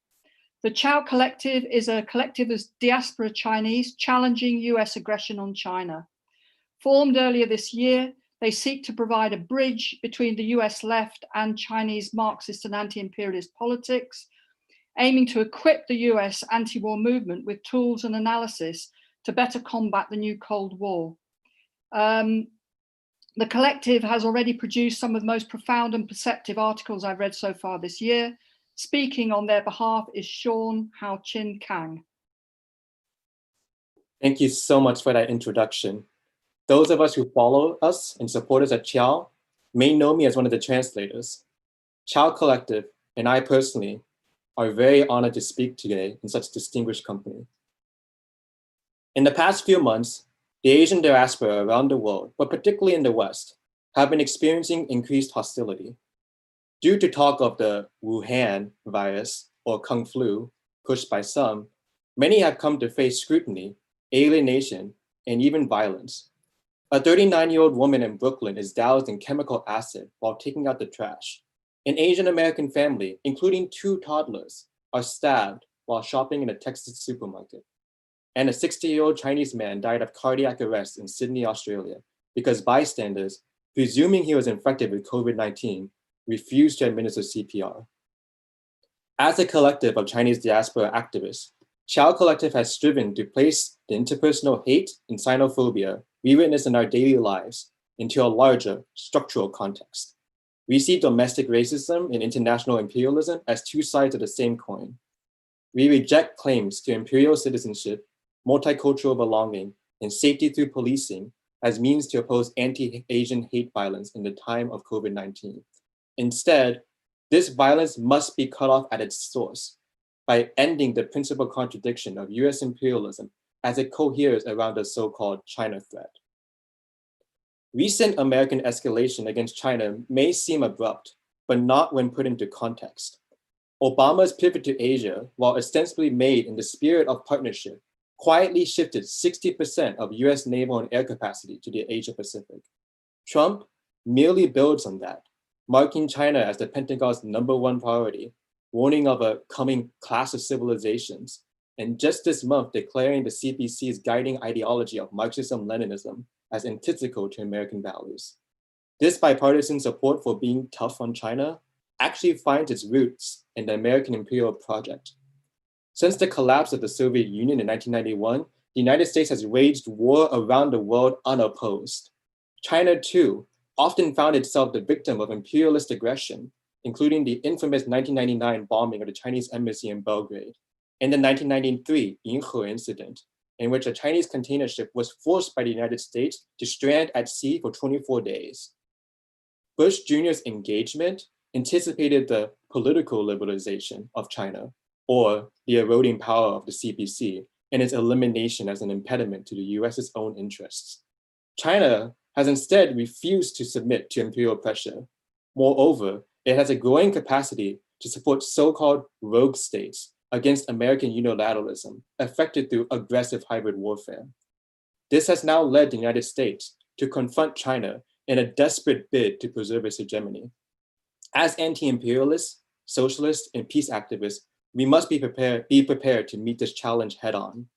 The Chao Collective is a collective of diaspora Chinese challenging US aggression on China. Formed earlier this year, they seek to provide a bridge between the US left and Chinese Marxist and anti-imperialist politics, aiming to equip the US anti-war movement with tools and analysis to better combat the new Cold War. The collective has already produced some of the most profound and perceptive articles I've read so far this year. Speaking on their behalf is Shawn Hao. Thank you so much for that introduction. Those of us who follow us and support us at Chao may know me as one of the translators. Chao Collective and I personally are very honored to speak today in such distinguished company. In the past few months, the Asian diaspora around the world, but particularly in the West, have been experiencing increased hostility. Due to talk of the Wuhan virus or Kung flu pushed by some, many have come to face scrutiny, alienation, and even violence. A 39-year-old woman in Brooklyn is doused in chemical acid while taking out the trash. An Asian American family, including 2 toddlers, are stabbed while shopping in a Texas supermarket. And a 60-year-old Chinese man died of cardiac arrest in Sydney, Australia, because bystanders, presuming he was infected with COVID-19, refused to administer CPR. As a collective of Chinese diaspora activists, Chao Collective has striven to place the interpersonal hate and xenophobia we witness in our daily lives into a larger structural context. We see domestic racism and international imperialism as 2 sides of the same coin. We reject claims to imperial citizenship, multicultural belonging, and safety through policing as means to oppose anti-Asian hate violence in the time of COVID-19. Instead, This violence must be cut off at its source by ending the principal contradiction of US imperialism as it coheres around the so-called China threat. Recent American escalation against China may seem abrupt, but not when put into context. Obama's pivot to Asia, while ostensibly made in the spirit of partnership, quietly shifted 60% of US naval and air capacity to the Asia-Pacific. Trump merely builds on that, marking China as the Pentagon's #1 priority, warning of a coming clash of civilizations, and just this month declaring the CPC's guiding ideology of Marxism-Leninism as antithetical to American values. This bipartisan support for being tough on China actually finds its roots in the American imperial project. Since the collapse of the Soviet Union in 1991, the United States has waged war around the world unopposed. China, too, often found itself the victim of imperialist aggression, including the infamous 1999 bombing of the Chinese embassy in Belgrade, and the 1993 Yinghe incident, in which a Chinese container ship was forced by the United States to strand at sea for 24 days. Bush Jr.'s engagement anticipated the political liberalization of China, or the eroding power of the CPC, and its elimination as an impediment to the US's own interests. China has instead refused to submit to imperial pressure. Moreover, it has a growing capacity to support so-called rogue states against American unilateralism, effected through aggressive hybrid warfare. This has now led the United States to confront China in a desperate bid to preserve its hegemony. As anti-imperialists, socialists, and peace activists, we must be prepared to meet this challenge head-on.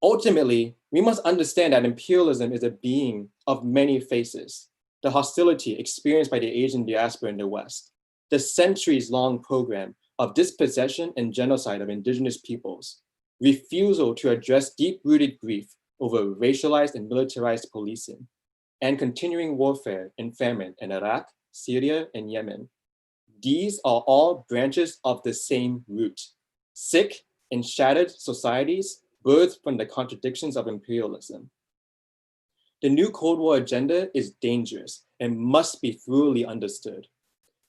Ultimately, we must understand that imperialism is a being of many faces. The hostility experienced by the Asian diaspora in the West, the centuries-long program of dispossession and genocide of indigenous peoples, refusal to address deep-rooted grief over racialized and militarized policing, and continuing warfare and famine in Iraq, Syria, and Yemen. These are all branches of the same root. Sick and shattered societies birthed from the contradictions of imperialism. The new Cold War agenda is dangerous and must be thoroughly understood.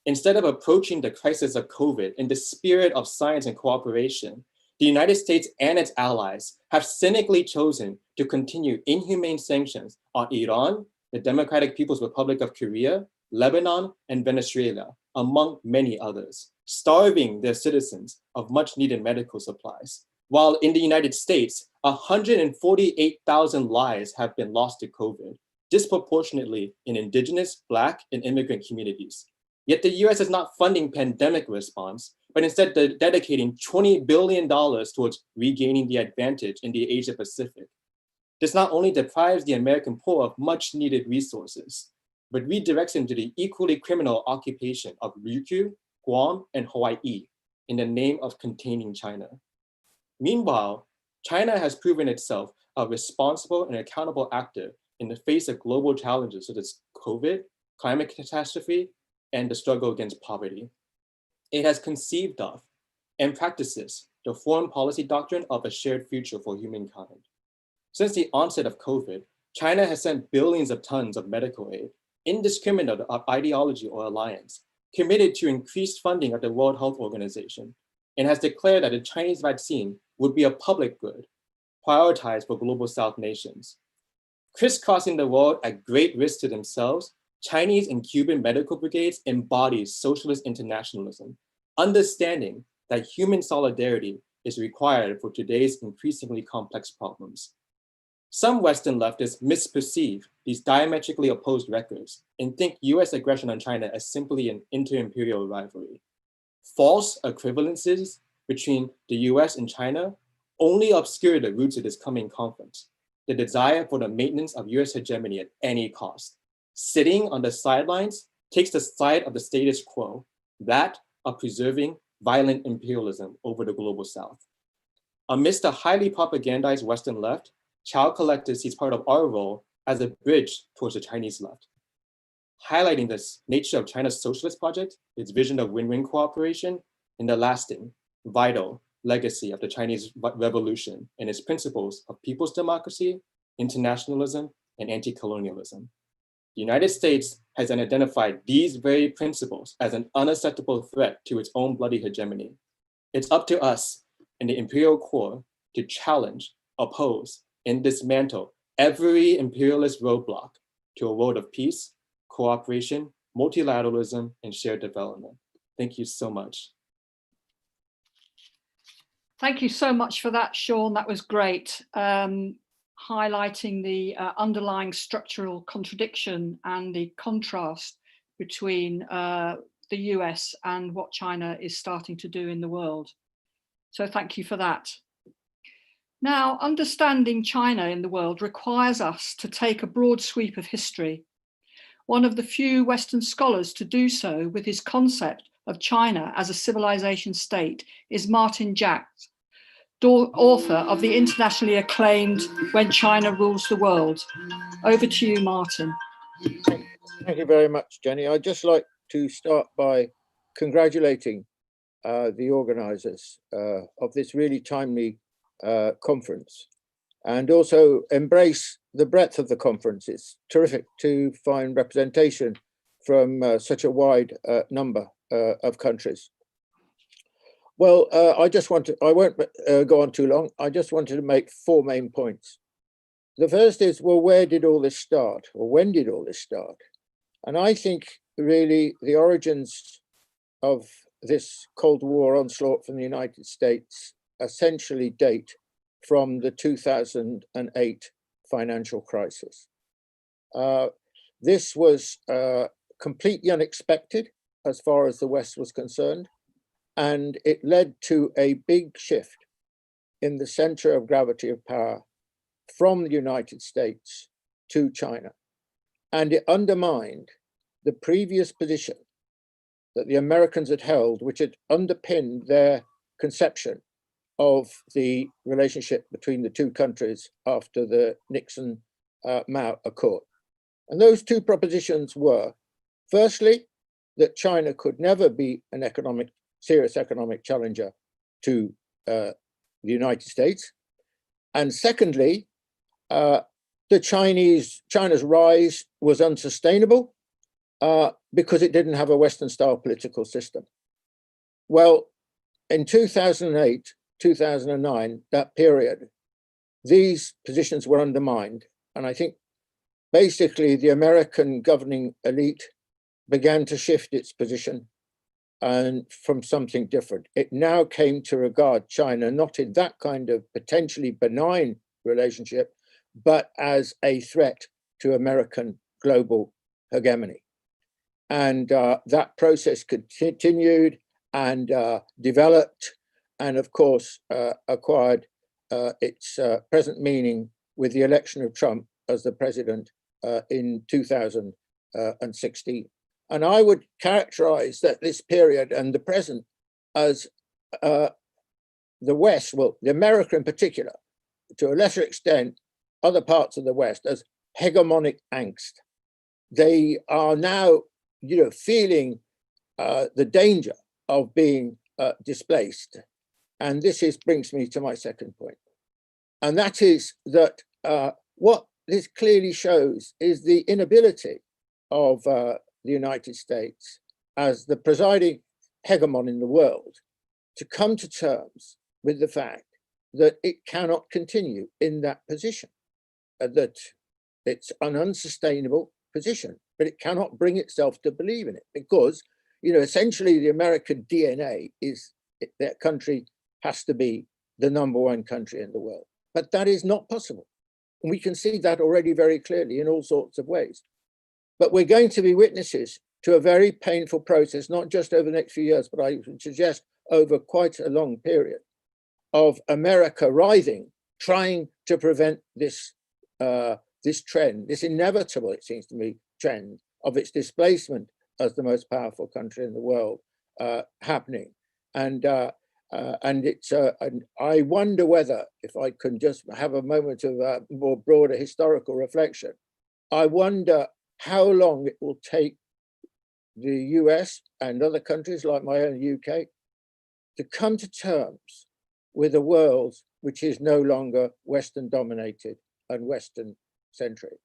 Instead of approaching the crisis of COVID in the spirit of science and cooperation, the United States and its allies have cynically chosen to continue inhumane sanctions on Iran, the Democratic People's Republic of Korea, Lebanon, and Venezuela, among many others, starving their citizens of much needed medical supplies. While in the United States, 148,000 lives have been lost to COVID, disproportionately in indigenous, Black, and immigrant communities. Yet the US is not funding pandemic response, but instead dedicating $20 billion towards regaining the advantage in the Asia Pacific. This not only deprives the American poor of much needed resources, but redirects them to the equally criminal occupation of Ryukyu, Guam, and Hawaii in the name of containing China. Meanwhile, China has proven itself a responsible and accountable actor in the face of global challenges such as COVID, climate catastrophe, and the struggle against poverty. It has conceived of and practices the foreign policy doctrine of a shared future for humankind. Since the onset of COVID, China has sent billions of tons of medical aid, indiscriminate of ideology or alliance, committed to increased funding of the World Health Organization, and has declared that the Chinese vaccine would be a public good, prioritized for global South nations. Crisscrossing the world at great risk to themselves, Chinese and Cuban medical brigades embody socialist internationalism, understanding that human solidarity is required for today's increasingly complex problems. Some Western leftists misperceive these diametrically opposed records and think US aggression on China as simply an inter-imperial rivalry. False equivalences between the US and China only obscure the roots of this coming conflict, the desire for the maintenance of US hegemony at any cost. Sitting on the sidelines takes the side of the status quo, that of preserving violent imperialism over the global South. Amidst a highly propagandized Western left, Chao Collective sees part of our role as a bridge towards the Chinese left, highlighting the nature of China's socialist project, its vision of win-win cooperation, and the lasting, vital legacy of the Chinese Revolution and its principles of people's democracy, internationalism, and anti-colonialism. The United States has then identified these very principles as an unacceptable threat to its own bloody hegemony. It's up to us in the imperial core to challenge, oppose, and dismantle every imperialist roadblock to a world of peace, cooperation, multilateralism, and shared development. Thank you so much. Thank you so much for that, Shawn. That was great. Highlighting the underlying structural contradiction and the contrast between the US and what China is starting to do in the world. So thank you for that. Now, understanding China in the world requires us to take a broad sweep of history. One of the few Western scholars to do so with his concept of China as a civilization state is Martin Jacques, author of the internationally acclaimed When China Rules the World. Over to you, Martin. Thank you very much, Jenny. I'd just like to start by congratulating the organizers of this really timely conference, and also embrace the breadth of the conference. It's terrific to find representation from such a wide number of countries. Well, I won't go on too long. I just wanted to make 4 main points. The first is, well, where did all this start, or when did all this start? And I think really the origins of this Cold War onslaught from the United States essentially date from the 2008 financial crisis. This was completely unexpected as far as the West was concerned, and it led to a big shift in the center of gravity of power from the United States to China. And it undermined the previous position that the Americans had held, which had underpinned their conception of the relationship between the two countries after the Nixon-Mao Accord. And those 2 propositions were, firstly, that China could never be an serious economic challenger to the United States. And secondly, China's rise was unsustainable because it didn't have a Western-style political system. Well, in 2008, 2009, that period, these positions were undermined. And I think basically the American governing elite began to shift its position and from something different. It now came to regard China not in that kind of potentially benign relationship, but as a threat to American global hegemony. And that process continued and developed, and of course acquired its present meaning with the election of Trump as the president in 2016. And I would characterize this period and the present as the West, well, the America in particular, to a lesser extent, other parts of the West, as hegemonic angst. They are now, feeling the danger of being displaced. And this brings me to my second point. And that is that what this clearly shows is the inability of the United States as the presiding hegemon in the world to come to terms with the fact that it cannot continue in that position, that it's an unsustainable position, but it cannot bring itself to believe in it because, essentially the American DNA is that country has to be the #1 country in the world. But that is not possible. And we can see that already very clearly in all sorts of ways. But we're going to be witnesses to a very painful process, not just over the next few years, but I would suggest over quite a long period of America writhing, trying to prevent this trend, this inevitable, it seems to me, trend of its displacement as the most powerful country in the world happening. And I wonder whether, if I can just have a moment of more broader historical reflection, I wonder how long it will take the US and other countries like my own UK to come to terms with a world which is no longer Western dominated and Western centric.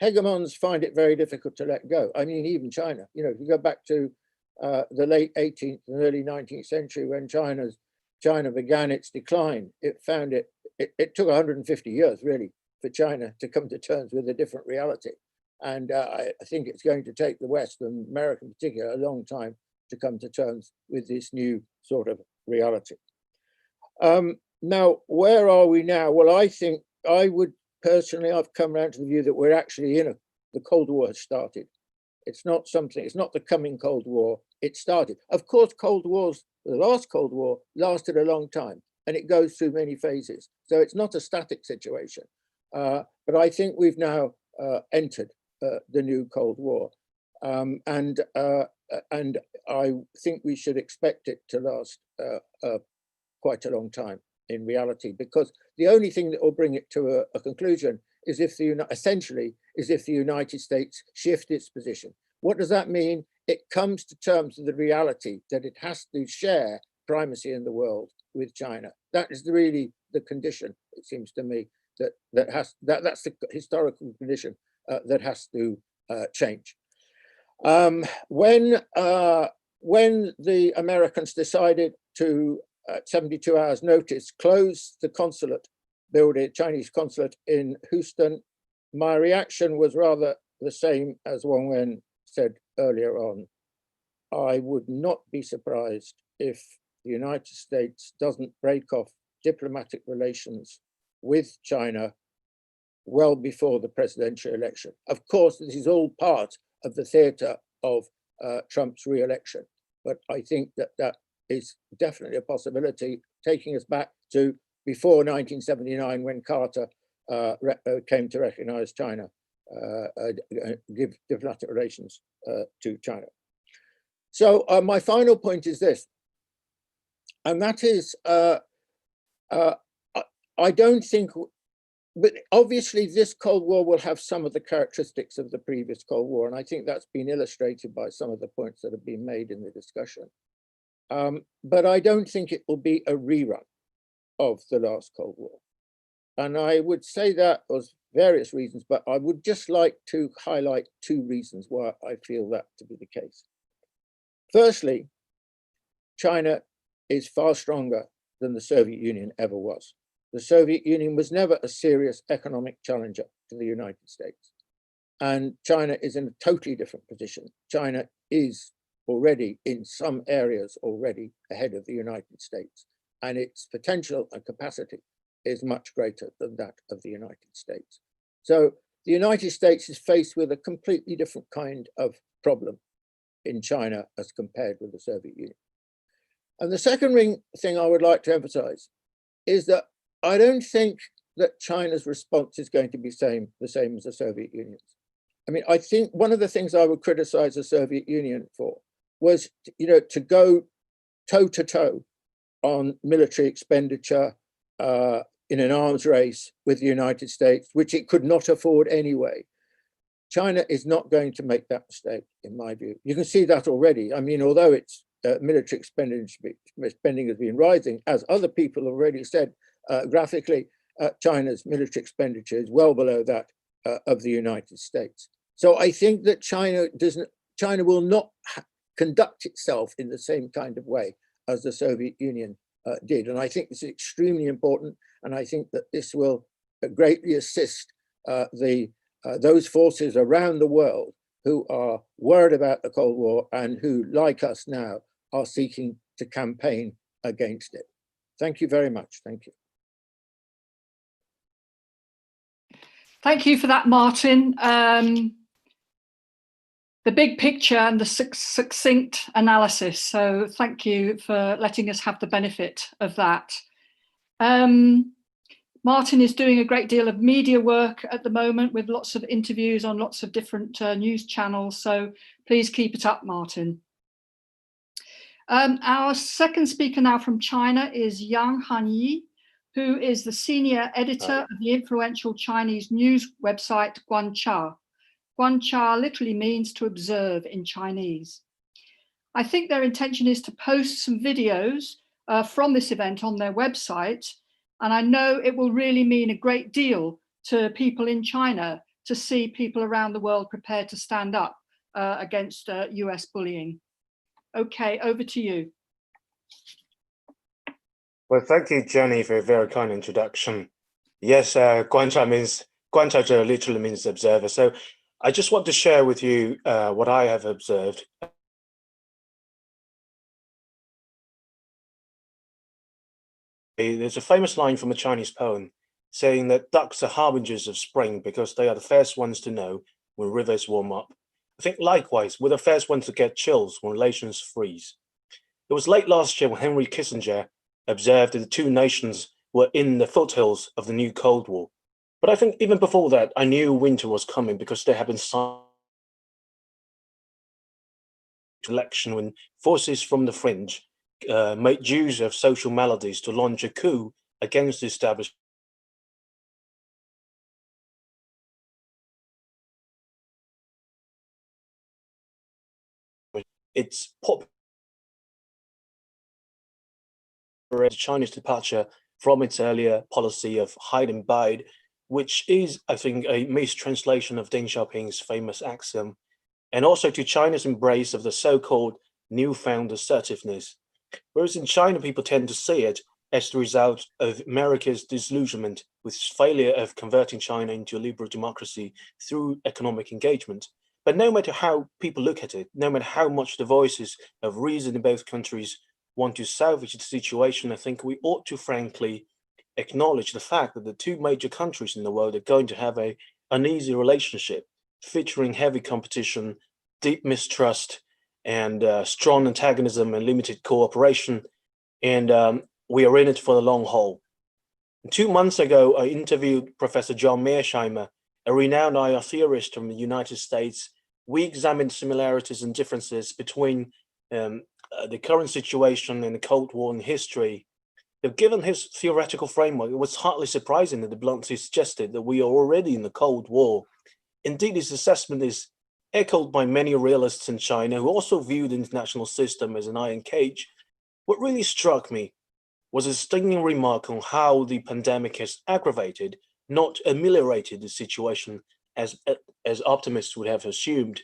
hegemons find it very difficult to let go. I mean, even China, you know, if you go back to the late 18th and early 19th century, when China began its decline, it took 150 years really for China to come to terms with a different reality. And I think it's going to take the West, and America in particular, a long time to come to terms with this new sort of reality. Now, where are we now? Well, I think personally, I've come around to the view that we're actually the Cold War has started. It's not the coming Cold War, it started. Of course, the last Cold War lasted a long time, and it goes through many phases. So it's not a static situation. But I think we've now entered the new Cold War. And I think we should expect it to last quite a long time in reality, because the only thing that will bring it to a conclusion is if the United States shift its position. What does that mean? It comes to terms with the reality that it has to share primacy in the world with China. That is really the condition, it seems to me, that's the historical condition that has to change. When the Americans decided to, at 72 hours notice, close the consulate building, Chinese consulate in Houston, my reaction was rather the same as Wang Wen said earlier on. I would not be surprised if the United States doesn't break off diplomatic relations with China well before the presidential election. Of course, this is all part of the theater of Trump's re-election, but I think that is definitely a possibility, taking us back to before 1979, when Carter came to recognize China, give diplomatic relations to China. So my final point is this, and that is, I don't think, but obviously this Cold War will have some of the characteristics of the previous Cold War, and I think that's been illustrated by some of the points that have been made in the discussion. But I don't think it will be a rerun of the last Cold War. And I would say that for various reasons, but I would just like to highlight two reasons why I feel that to be the case. Firstly, China is far stronger than the Soviet Union ever was. The Soviet Union was never a serious economic challenger to the United States. And China is in a totally different position. China is already in some areas already ahead of the United States, and its potential and capacity is much greater than that of the United States. So the United States is faced with a completely different kind of problem in China as compared with the Soviet Union. And the second thing I would like to emphasize is that I don't think that China's response is going to be the same as the Soviet Union's. I mean, I think one of the things I would criticize the Soviet Union for was, to go toe-to-toe on military expenditure in an arms race with the United States, which it could not afford anyway. China is not going to make that mistake, in my view. You can see that already. I mean, although its military spending has been rising, as other people have already said, graphically, China's military expenditure is well below that of the United States. So I think that China will not conduct itself in the same kind of way as the Soviet Union did. And I think this is extremely important. And I think that this will greatly assist those forces around the world who are worried about the Cold War and who, like us now, are seeking to campaign against it. Thank you very much. Thank you. Thank you for that, Martin. The big picture and the succinct analysis. So thank you for letting us have the benefit of that. Martin is doing a great deal of media work at the moment with lots of interviews on lots of different news channels. So please keep it up, Martin. Our second speaker now from China is Hany, who is the senior editor of the influential Chinese news website Guancha. Guancha literally means to observe in Chinese. I think their intention is to post some videos from this event on their website, and I know it will really mean a great deal to people in China to see people around the world prepared to stand up against US bullying. Okay, over to you. Well, thank you, Jenny, for a very kind introduction. Yes, Guancha literally means observer. So I just want to share with you what I have observed. There's a famous line from a Chinese poem saying that ducks are harbingers of spring because they are the first ones to know when rivers warm up. I think likewise, we're the first ones to get chills when relations freeze. It was late last year when Henry Kissinger observed that the two nations were in the foothills of the new Cold War. But I think even before that, I knew winter was coming because there had been some election when forces from the fringe made use of social maladies to launch a coup against the establishment. It's popular. China's departure from its earlier policy of hide and bide, which is, I think, a mistranslation of Deng Xiaoping's famous axiom, and also to China's embrace of the so-called newfound assertiveness. Whereas in China, people tend to see it as the result of America's disillusionment with its failure of converting China into a liberal democracy through economic engagement. But no matter how people look at it, no matter how much the voices of reason in both countries want to salvage the situation, I think we ought to frankly acknowledge the fact that the two major countries in the world are going to have an uneasy relationship, featuring heavy competition, deep mistrust, and strong antagonism and limited cooperation. And we are in it for the long haul. 2 months ago, I interviewed Professor John Mearsheimer, a renowned IR theorist from the United States. We examined similarities and differences between the current situation and the Cold War in history. But given his theoretical framework, it was hardly surprising that the bluntly suggested that we are already in the Cold War. Indeed, his assessment is echoed by many realists in China who also view the international system as an iron cage. What really struck me was a stinging remark on how the pandemic has aggravated, not ameliorated the situation as optimists would have assumed.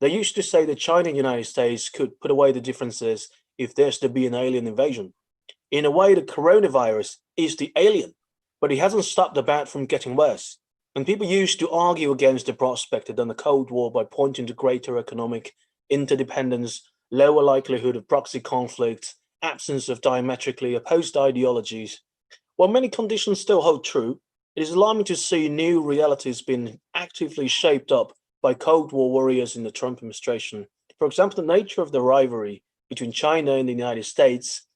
They used to say that China and the United States could put away the differences if there's to be an alien invasion. In a way, the coronavirus is the alien, but it hasn't stopped the bad from getting worse. And people used to argue against the prospect of the Cold War by pointing to greater economic interdependence, lower likelihood of proxy conflicts, absence of diametrically opposed ideologies. While many conditions still hold true, it is alarming to see new realities being actively shaped up by Cold War warriors in the Trump administration. For example, the nature of the rivalry between China and the United States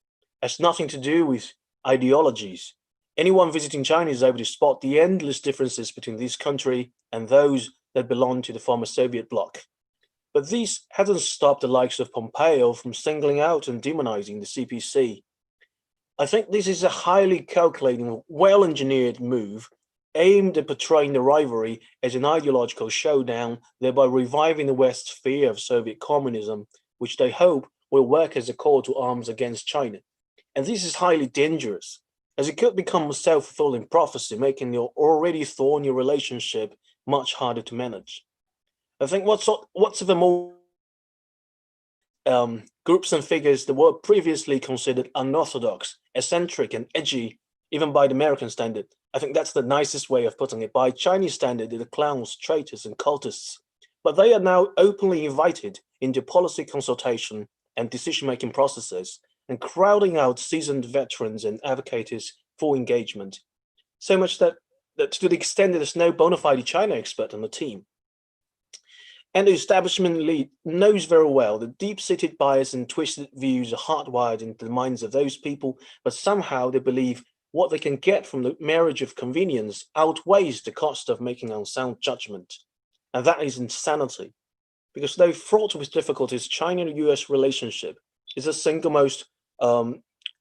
has nothing to do with ideologies. Anyone visiting China is able to spot the endless differences between this country and those that belong to the former Soviet bloc. But this hasn't stopped the likes of Pompeo from singling out and demonizing the CPC. I think this is a highly calculating, well-engineered move aimed at portraying the rivalry as an ideological showdown, thereby reviving the West's fear of Soviet communism, which they hope will work as a call to arms against China. And this is highly dangerous, as it could become a self-fulfilling prophecy, making the already thorny relationship much harder to manage. I think what's of the more groups and figures that were previously considered unorthodox, eccentric, and edgy, even by the American standard. I think that's the nicest way of putting it. By Chinese standard, they're the clowns, traitors, and cultists. But they are now openly invited into policy consultation and decision-making processes, and crowding out seasoned veterans and advocates for engagement. So much that to the extent that there's no bona fide China expert on the team. And the establishment elite knows very well that deep-seated bias and twisted views are hardwired into the minds of those people, but somehow they believe what they can get from the marriage of convenience outweighs the cost of making unsound judgment. And that is insanity. Because though fraught with difficulties, China and US relationship is the single most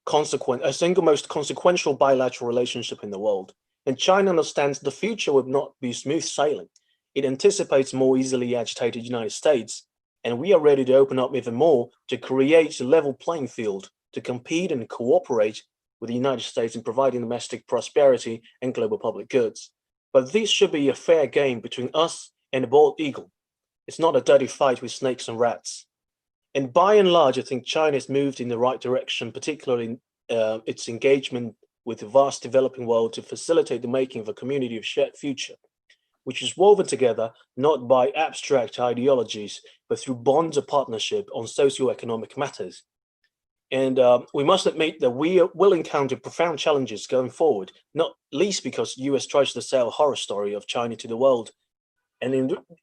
consequential bilateral relationship in the world. And China understands the future will not be smooth sailing. It anticipates more easily agitated United States, and we are ready to open up even more to create a level playing field to compete and cooperate with the United States in providing domestic prosperity and global public goods. But this should be a fair game between us and the bald eagle. It's not a dirty fight with snakes and rats. And by and large, I think China has moved in the right direction, particularly in its engagement with the vast developing world to facilitate the making of a community of shared future, which is woven together not by abstract ideologies, but through bonds of partnership on socio-economic matters. And we must admit that we will encounter profound challenges going forward, not least because the US tries to sell a horror story of China to the world. And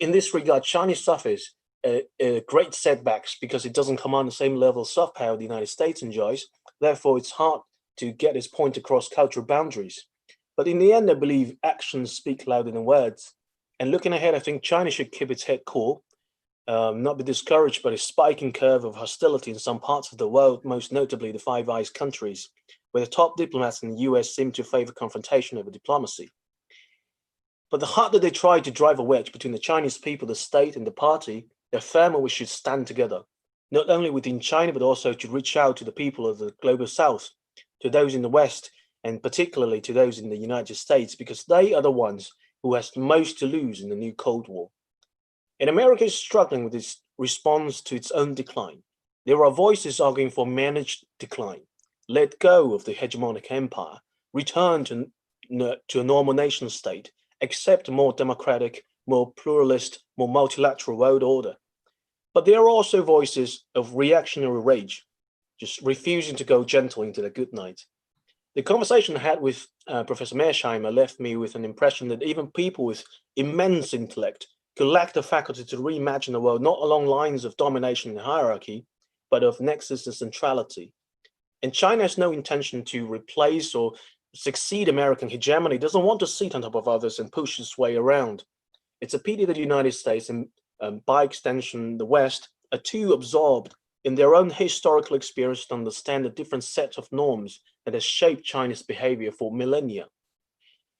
in this regard, China suffers great setbacks because it doesn't command the same level of soft power the United States enjoys. Therefore, it's hard to get its point across cultural boundaries. But in the end, I believe actions speak louder than words. And looking ahead, I think China should keep its head cool, not be discouraged by the spiking curve of hostility in some parts of the world, most notably the Five Eyes countries, where the top diplomats in the US seem to favor confrontation over diplomacy. But the harder they try to drive a wedge between the Chinese people, the state, and the party, the firmer we should stand together, not only within China, but also to reach out to the people of the global South, to those in the West, and particularly to those in the United States, because they are the ones who has most to lose in the new Cold War. And America is struggling with its response to its own decline. There are voices arguing for managed decline, let go of the hegemonic empire, return to a normal nation state, accept a more democratic, more pluralist, more multilateral world order. But there are also voices of reactionary rage, just refusing to go gentle into the good night. The conversation I had with Professor Mearsheimer left me with an impression that even people with immense intellect could lack the faculty to reimagine the world not along lines of domination and hierarchy, but of nexus and centrality. And China has no intention to replace or succeed American hegemony, doesn't want to sit on top of others and push its way around. It's a pity that the United States and by extension the West are too absorbed in their own historical experience to understand the different sets of norms that has shaped China's behavior for millennia.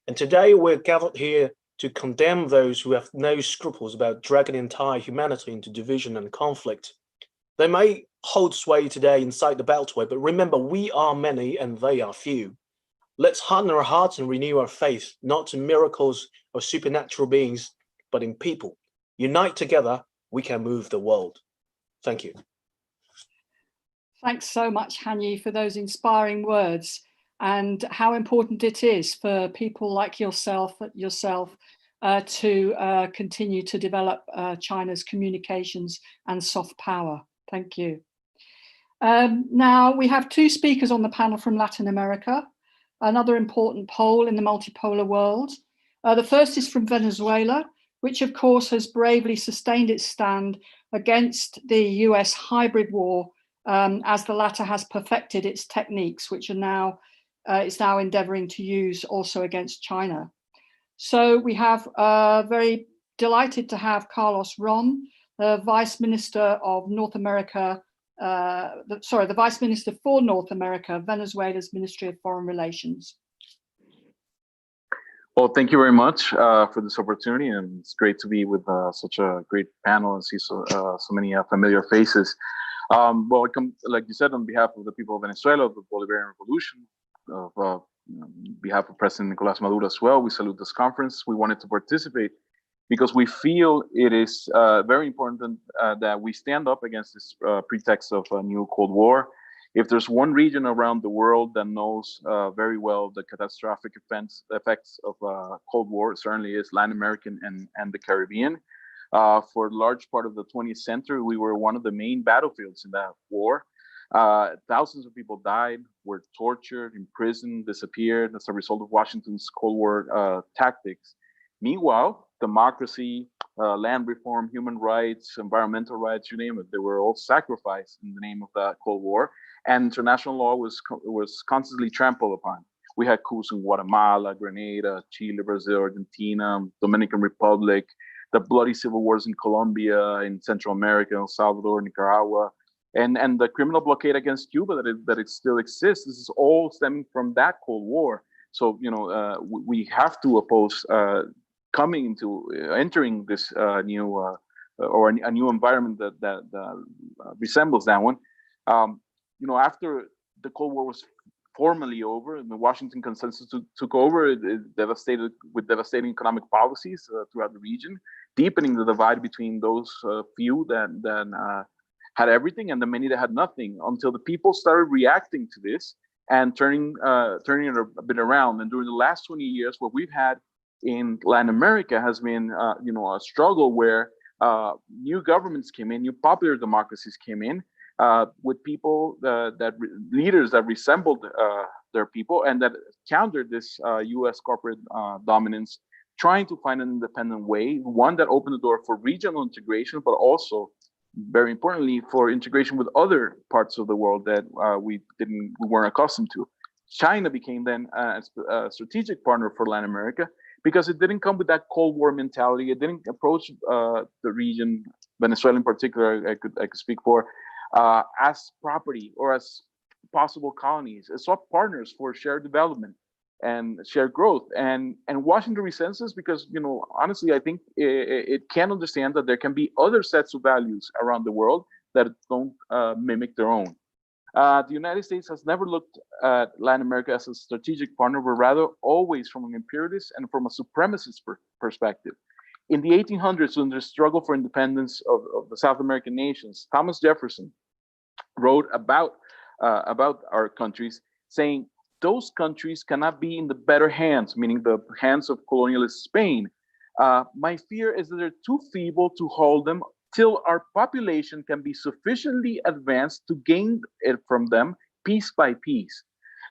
And today we're gathered here to condemn those who have no scruples about dragging entire humanity into division and conflict. They may hold sway today inside the Beltway, but remember, we are many and they are few. Let's harden our hearts and renew our faith, not in miracles or supernatural beings, but in people. Unite together, we can move the world. Thank you. Thanks so much, Hany, for those inspiring words and how important it is for people like yourself to continue to develop China's communications and soft power. Thank you. Now we have two speakers on the panel from Latin America, another important pole in the multipolar world. The first is from Venezuela, which of course has bravely sustained its stand against the US hybrid war as the latter has perfected its techniques, which are now it's now endeavoring to use also against China. So we have very delighted to have Carlos Ron, the Vice Minister of North America, the Vice Minister for North America, Venezuela's Ministry of Foreign Relations. Well, thank you very much for this opportunity, and it's great to be with such a great panel and see so many familiar faces. Well, like you said, on behalf of the people of Venezuela, of the Bolivarian Revolution, on behalf of President Nicolás Maduro as well, we salute this conference. We wanted to participate because we feel it is very important that we stand up against this pretext of a new Cold War. If there's one region around the world that knows very well the catastrophic effects of Cold War, it certainly is Latin America and the Caribbean. For a large part of the 20th century, we were one of the main battlefields in that war. Thousands of people died, were tortured, imprisoned, disappeared as a result of Washington's Cold War tactics. Meanwhile, democracy, land reform, human rights, environmental rights, you name it, they were all sacrificed in the name of the Cold War, and international law was constantly trampled upon. We had coups in Guatemala, Grenada, Chile, Brazil, Argentina, Dominican Republic, the bloody civil wars in Colombia, in Central America, El Salvador, Nicaragua, and the criminal blockade against Cuba that it still exists. This is all stemming from that Cold War. So, you know, we have to oppose entering this new or a new environment that resembles that one. You know, after the Cold War was formally over. The Washington Consensus took over. It devastated with devastating economic policies throughout the region, deepening the divide between those few that had everything and the many that had nothing, until the people started reacting to this and turning it a bit around. And during the last 20 years, what we've had in Latin America has been a struggle where new governments came in, new popular democracies came in, with people leaders that resembled their people and that countered this U.S. corporate dominance, trying to find an independent way, one that opened the door for regional integration, but also, very importantly, for integration with other parts of the world that we weren't accustomed to. China became then a strategic partner for Latin America because it didn't come with that Cold War mentality. It didn't approach the region, Venezuela in particular, I could speak for, as property or as possible colonies. It saw partners for shared development and shared growth. And Washington resents this because, honestly, I think it can understand that there can be other sets of values around the world that don't mimic their own. The United States has never looked at Latin America as a strategic partner, but rather always from an imperialist and from a supremacist perspective. In the 1800s, when the struggle for independence of the South American nations, Thomas Jefferson wrote about our countries, saying those countries cannot be in the better hands, meaning the hands of colonialist Spain. My fear is that they're too feeble to hold them till our population can be sufficiently advanced to gain it from them piece by piece.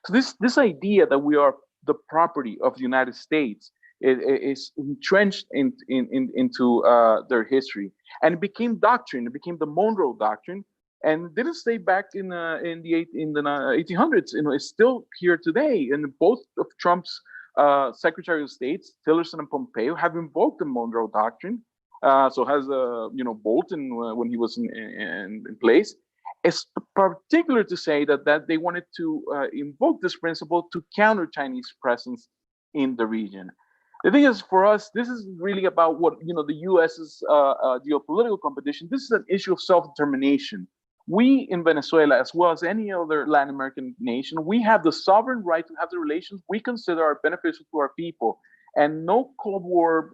So this idea that we are the property of the United States is entrenched into their history, and it became doctrine. It became the Monroe Doctrine, and didn't stay back in the 1800s. It's still here today. And both of Trump's Secretary of States, Tillerson and Pompeo, have invoked the Monroe Doctrine. So has Bolton when he was in place. It's particular to say that they wanted to invoke this principle to counter Chinese presence in the region. The thing is, for us, this is really about what the U.S.'s geopolitical competition. This is an issue of self-determination. We in Venezuela, as well as any other Latin American nation, we have the sovereign right to have the relations we consider are beneficial to our people. And no Cold War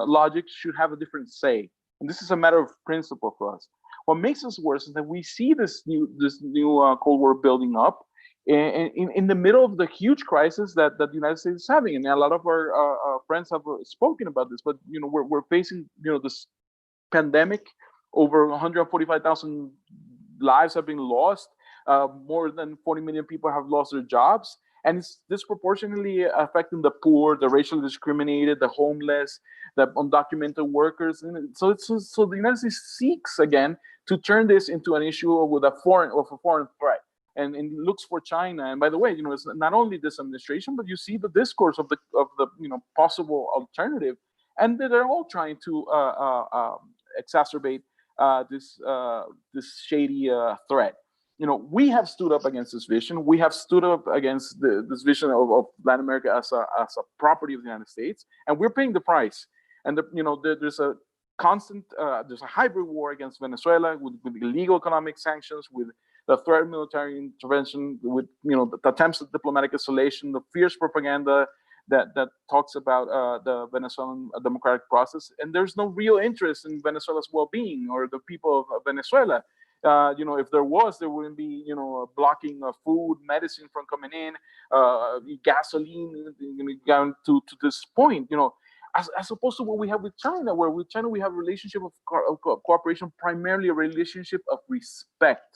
logic should have a different say. And this is a matter of principle for us. What makes us worse is that we see this new Cold War building up in the middle of the huge crisis that the United States is having. And a lot of our friends have spoken about this, but we're facing this pandemic. Over 145,000 lives have been lost. More than 40 million people have lost their jobs. And it's disproportionately affecting the poor, the racially discriminated, the homeless, the undocumented workers. And so the United States seeks again to turn this into an issue with a foreign threat, and looks for China. And by the way, it's not only this administration, but you see the discourse of the possible alternative, and they're all trying to exacerbate this shady threat. We have stood up against this vision. We have stood up against this vision of Latin America as a property of the United States, and we're paying the price. And there's a constant, there's a hybrid war against Venezuela with illegal economic sanctions, with the threat of military intervention, with the attempts at diplomatic isolation, the fierce propaganda that talks about the Venezuelan democratic process, and there's no real interest in Venezuela's well-being or the people of Venezuela. If there was, there wouldn't be, blocking of food, medicine from coming in, gasoline, down to this point, as opposed to what we have with China, where with China we have a relationship of cooperation, primarily a relationship of respect.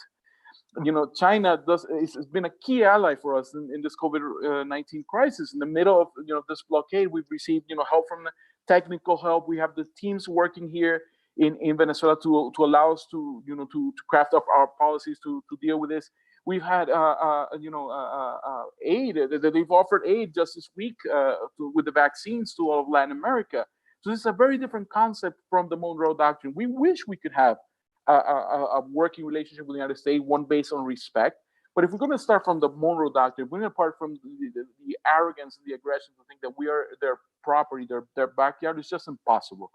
China it's been a key ally for us in this COVID-19 crisis. In the middle of this blockade, we've received help from the technical help. We have the teams working here in Venezuela to allow us to craft up our policies to deal with this. We've had aid. They've offered aid just this week with the vaccines to all of Latin America. So this is a very different concept from the Monroe Doctrine. We wish we could have a working relationship with the United States, one based on respect. But if we're going to start from the Monroe Doctrine, we're going to apart from the arrogance and the aggression to think that we are their property, their backyard, is just impossible.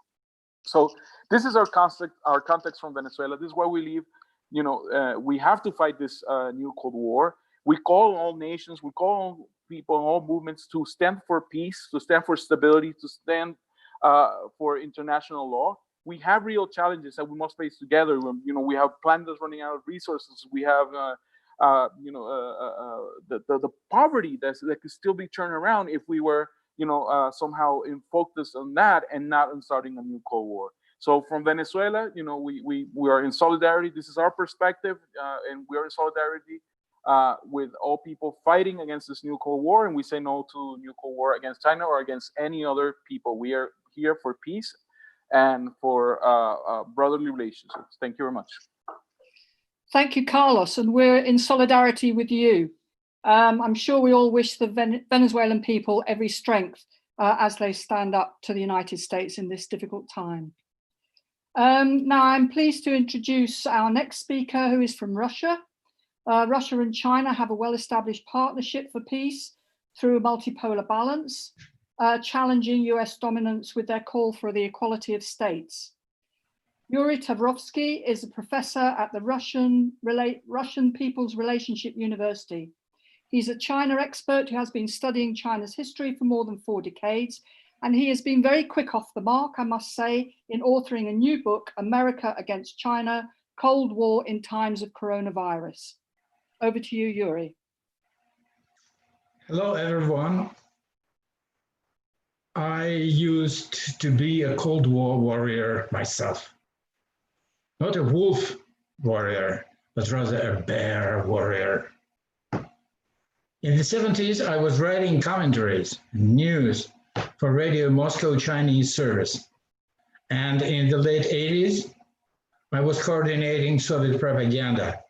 So this is our context from Venezuela. This is why we leave. We have to fight this new Cold War. We call on all nations, we call on people, all movements to stand for peace, to stand for stability, to stand for international law. We have real challenges that we must face together. We have planets running out of resources. We have the poverty that could still be turned around if we were somehow focused on that and not on starting a new Cold War. So from Venezuela, we are in solidarity. This is our perspective, and we are in solidarity with all people fighting against this new Cold War, and we say no to a new Cold War against China or against any other people. We are here for peace and for brotherly relationships. Thank you very much. Thank you, Carlos, and we're in solidarity with you. I'm sure we all wish the Venezuelan people every strength as they stand up to the United States in this difficult time. Now I'm pleased to introduce our next speaker, who is from Russia. Russia and China have a well-established partnership for peace through a multipolar balance, challenging US dominance with their call for the equality of states. Yuri Tavrovsky is a professor at the Russian People's Relationship University. He's a China expert who has been studying China's history for more than 4 decades, and he has been very quick off the mark, I must say, in authoring a new book, America Against China, Cold War in Times of Coronavirus. Over to you, Yuri. Hello, everyone. I used to be a Cold War warrior myself. Not a wolf warrior, but rather a bear warrior. In the 70s, I was writing commentaries, news for Radio Moscow Chinese service. And in the late 80s, I was coordinating Soviet propaganda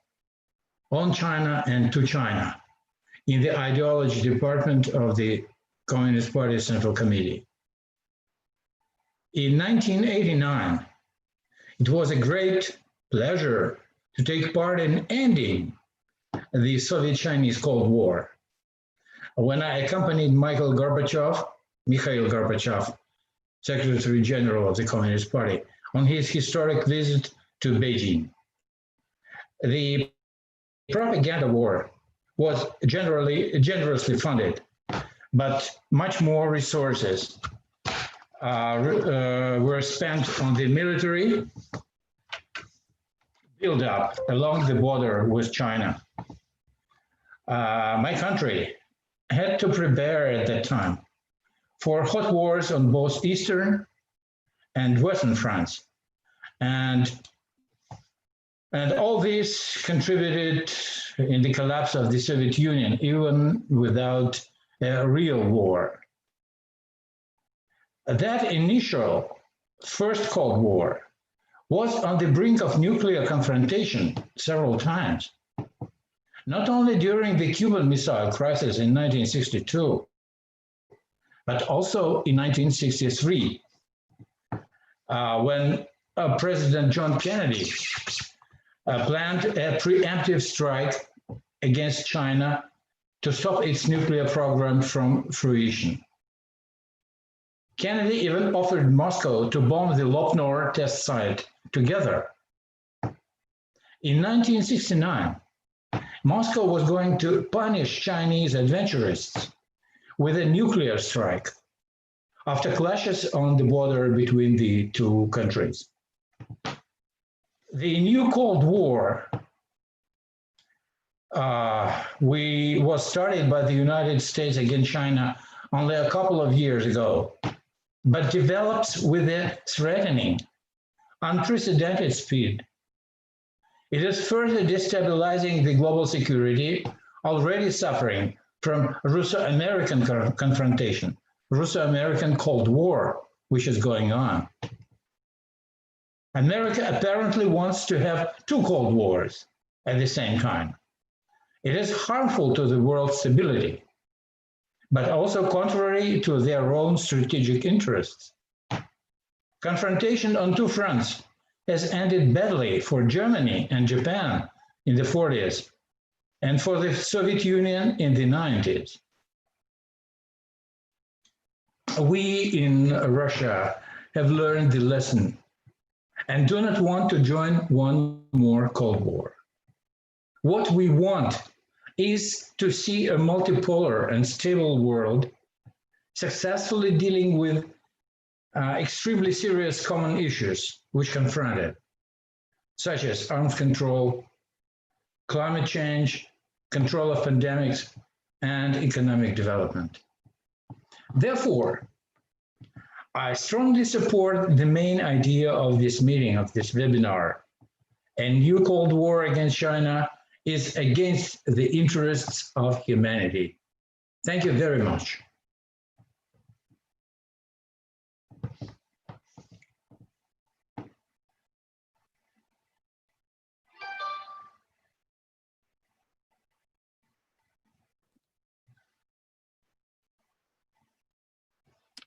on China and to China in the ideology department of the Communist Party Central Committee. In 1989, it was a great pleasure to take part in ending the Soviet-Chinese Cold War, when I accompanied Mikhail Gorbachev, Secretary General of the Communist Party, on his historic visit to Beijing. The propaganda war was generously funded, but much more resources were spent on the military build-up along the border with China. My country had to prepare at that time for hot wars on both Eastern and Western fronts. And all this contributed in the collapse of the Soviet Union, even without a real war. That initial first Cold War was on the brink of nuclear confrontation several times, not only during the Cuban Missile Crisis in 1962, but also in 1963, when President John Kennedy planned a preemptive strike against China to stop its nuclear program from fruition. Kennedy even offered Moscow to bomb the Lopnor test site together. In 1969, Moscow was going to punish Chinese adventurists with a nuclear strike after clashes on the border between the two countries. The new Cold War was started by the United States against China only a couple of years ago, but develops with a threatening, unprecedented speed. It is further destabilizing the global security, already suffering from Russo-American confrontation, Russo-American Cold War, which is going on. America apparently wants to have 2 Cold Wars at the same time. It is harmful to the world's stability, but also contrary to their own strategic interests. Confrontation on 2 fronts has ended badly for Germany and Japan in the 40s and for the Soviet Union in the 90s. We in Russia have learned the lesson and do not want to join one more Cold War. What we want is to see a multipolar and stable world successfully dealing with extremely serious common issues which confront it, such as arms control, climate change, control of pandemics, and economic development. Therefore, I strongly support the main idea of this meeting, of this webinar. A new Cold War against China is against the interests of humanity. Thank you very much.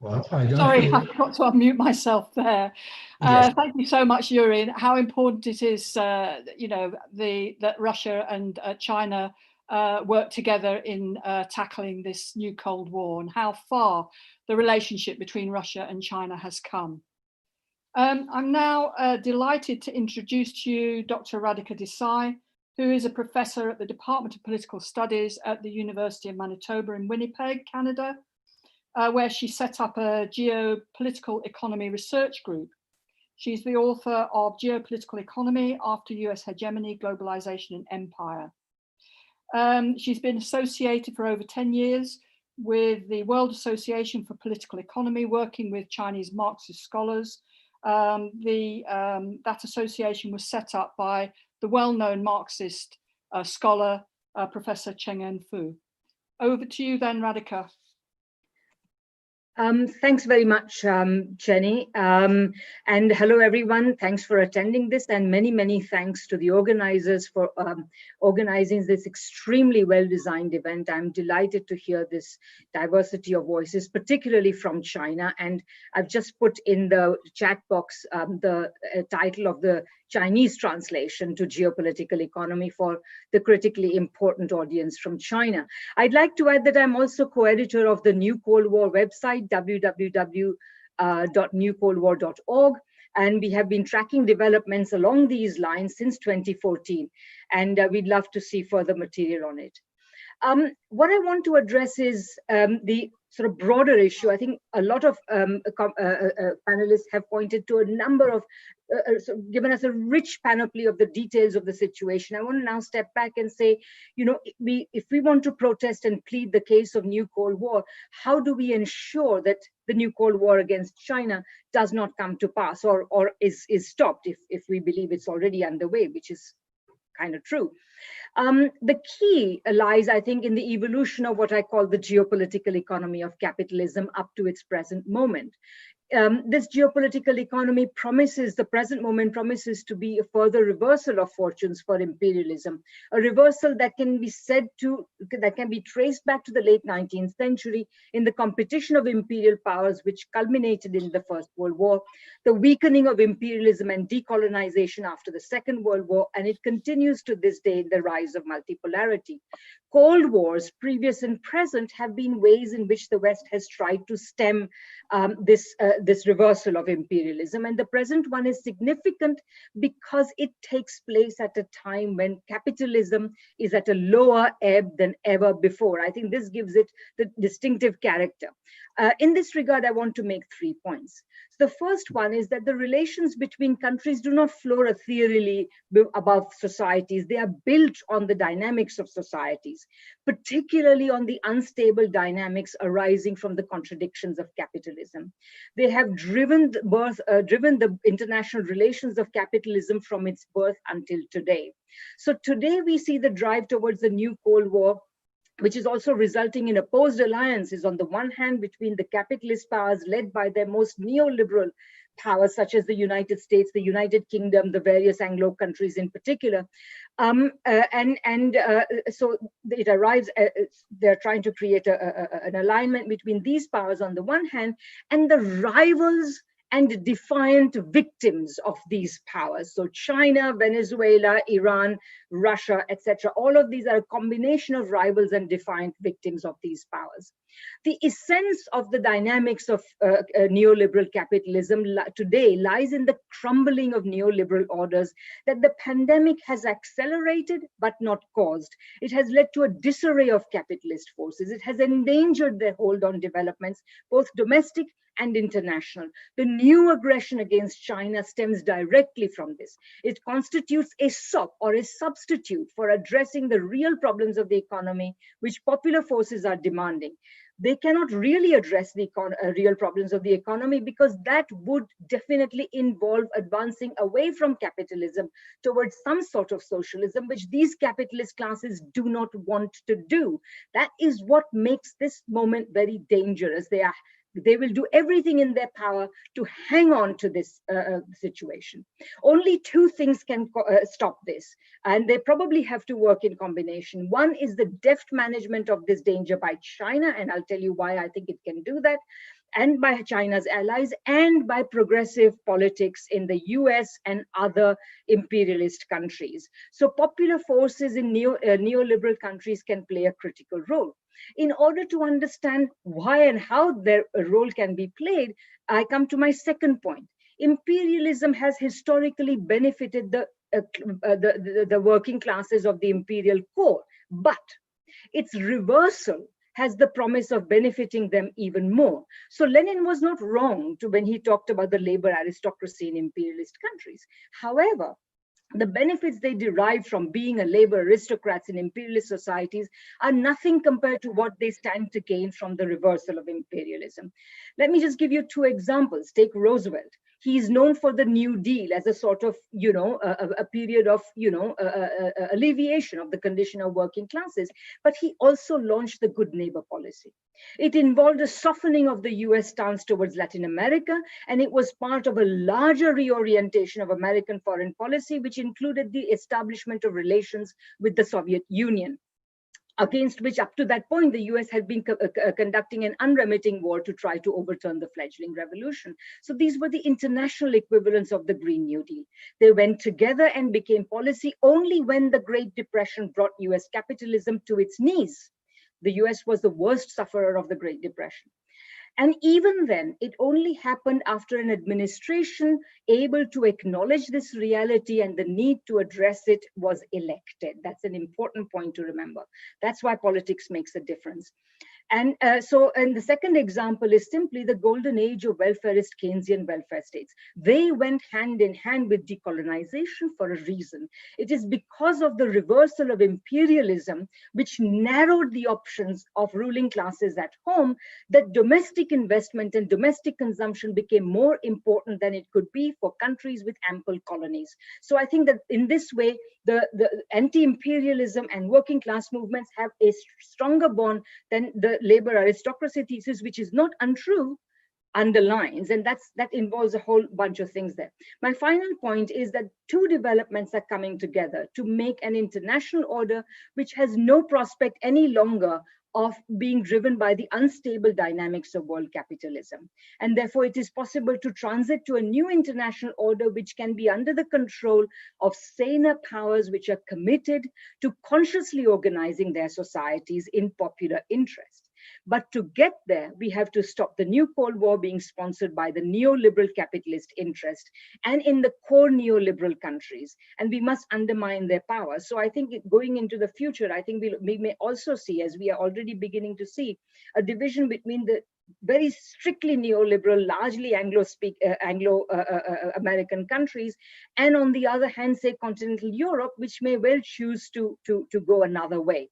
Well, Sorry, I forgot to unmute myself there. Yes. Thank you so much, Yuri. And how important it is, you know, that Russia and China work together in tackling this new Cold War, and how far the relationship between Russia and China has come. I'm now delighted to introduce to you Dr. Radhika Desai, who is a professor at the Department of Political Studies at the University of Manitoba in Winnipeg, Canada, where she set up a geopolitical economy research group. She's the author of Geopolitical Economy After US Hegemony, Globalization and Empire. She's been associated for over 10 years with the World Association for Political Economy, working with Chinese Marxist scholars. That association was set up by the well-known Marxist scholar, Professor Cheng-En Fu. Over to you then, Radhika. Thanks very much, Jenny. And hello, everyone. Thanks for attending this, and many, many thanks to the organizers for organizing this extremely well-designed event. I'm delighted to hear this diversity of voices, particularly from China. And I've just put in the chat box the title of the Chinese translation to Geopolitical Economy for the critically important audience from China. I'd like to add that I'm also co-editor of the New Cold War website, www.newcoldwar.org, and we have been tracking developments along these lines since 2014, and we'd love to see further material on it. What I want to address is the sort of broader issue. I think a lot of panelists have pointed to a number of, given us a rich panoply of the details of the situation. I want to now step back and say, you know, if we want to protest and plead the case of new Cold War, how do we ensure that the new Cold War against China does not come to pass or is stopped if we believe it's already underway, which is kind of true. The key lies, I think, in the evolution of what I call the geopolitical economy of capitalism up to its present moment. This geopolitical economy promises, the present moment promises to be a further reversal of fortunes for imperialism, a reversal that can be that can be traced back to the late 19th century in the competition of imperial powers, which culminated in the First World War, the weakening of imperialism and decolonization after the Second World War, and it continues to this day in the rise of multipolarity. Cold Wars, previous and present, have been ways in which the West has tried to stem this reversal of imperialism. And the present one is significant because it takes place at a time when capitalism is at a lower ebb than ever before. I think this gives it the distinctive character. In this regard, I want to make 3 points. So the first one is that the relations between countries do not flow ethereally above societies. They are built on the dynamics of societies, particularly on the unstable dynamics arising from the contradictions of capitalism. They have driven the international relations of capitalism from its birth until today. So today we see the drive towards the new Cold War, which is also resulting in opposed alliances on the one hand between the capitalist powers led by their most neoliberal powers, such as the United States, the United Kingdom, the various Anglo countries in particular. So it arrives, they're trying to create an alignment between these powers on the one hand, and the rivals and defiant victims of these powers. So China, Venezuela, Iran, Russia, etc. All of these are a combination of rivals and defiant victims of these powers. The essence of the dynamics of neoliberal capitalism today lies in the crumbling of neoliberal orders that the pandemic has accelerated but not caused. It has led to a disarray of capitalist forces. It has endangered their hold on developments, both domestic and international. The new aggression against China stems directly from this. It constitutes a sop or a substitute for addressing the real problems of the economy, which popular forces are demanding. They cannot really address the real problems of the economy because that would definitely involve advancing away from capitalism towards some sort of socialism, which these capitalist classes do not want to do. That is what makes this moment very dangerous. They will do everything in their power to hang on to this situation. Only two things can stop this, and they probably have to work in combination. One is the deft management of this danger by China, and I'll tell you why I think it can do that, and by China's allies, and by progressive politics in the US and other imperialist countries. So popular forces in neoliberal countries can play a critical role. In order to understand why and how their role can be played, I come to my second point. Imperialism has historically benefited the working classes of the imperial core, but its reversal has the promise of benefiting them even more. So Lenin was not wrong when he talked about the labor aristocracy in imperialist countries. However, the benefits they derive from being a labor aristocrats in imperialist societies are nothing compared to what they stand to gain from the reversal of imperialism. Let me just give you two examples. Take Roosevelt. He is known for the New Deal as a sort of, a period of, alleviation of the condition of working classes. But he also launched the Good Neighbor policy. It involved a softening of the US stance towards Latin America, and it was part of a larger reorientation of American foreign policy, which included the establishment of relations with the Soviet Union, against which up to that point, the US had been conducting an unremitting war to try to overturn the fledgling revolution. So these were the international equivalents of the Green New Deal. They went together and became policy only when the Great Depression brought US capitalism to its knees. The US was the worst sufferer of the Great Depression. And even then, it only happened after an administration able to acknowledge this reality and the need to address it was elected. That's an important point to remember. That's why politics makes a difference. And the second example is simply the golden age of welfarist Keynesian welfare states. They went hand in hand with decolonization for a reason. It is because of the reversal of imperialism, which narrowed the options of ruling classes at home, that domestic investment and domestic consumption became more important than it could be for countries with ample colonies. So I think that in this way, the anti-imperialism and working class movements have a stronger bond than the labor aristocracy thesis, which is not untrue, underlines, and that involves a whole bunch of things there. My final point is that two developments are coming together to make an international order which has no prospect any longer of being driven by the unstable dynamics of world capitalism. And therefore, it is possible to transit to a new international order which can be under the control of saner powers which are committed to consciously organizing their societies in popular interest. But to get there, we have to stop the new Cold War being sponsored by the neoliberal capitalist interest and in the core neoliberal countries, and we must undermine their power. So I think going into the future, I think we may also see, as we are already beginning to see, a division between the very strictly neoliberal, largely Anglo-American countries, and on the other hand, say continental Europe, which may well choose to go another way.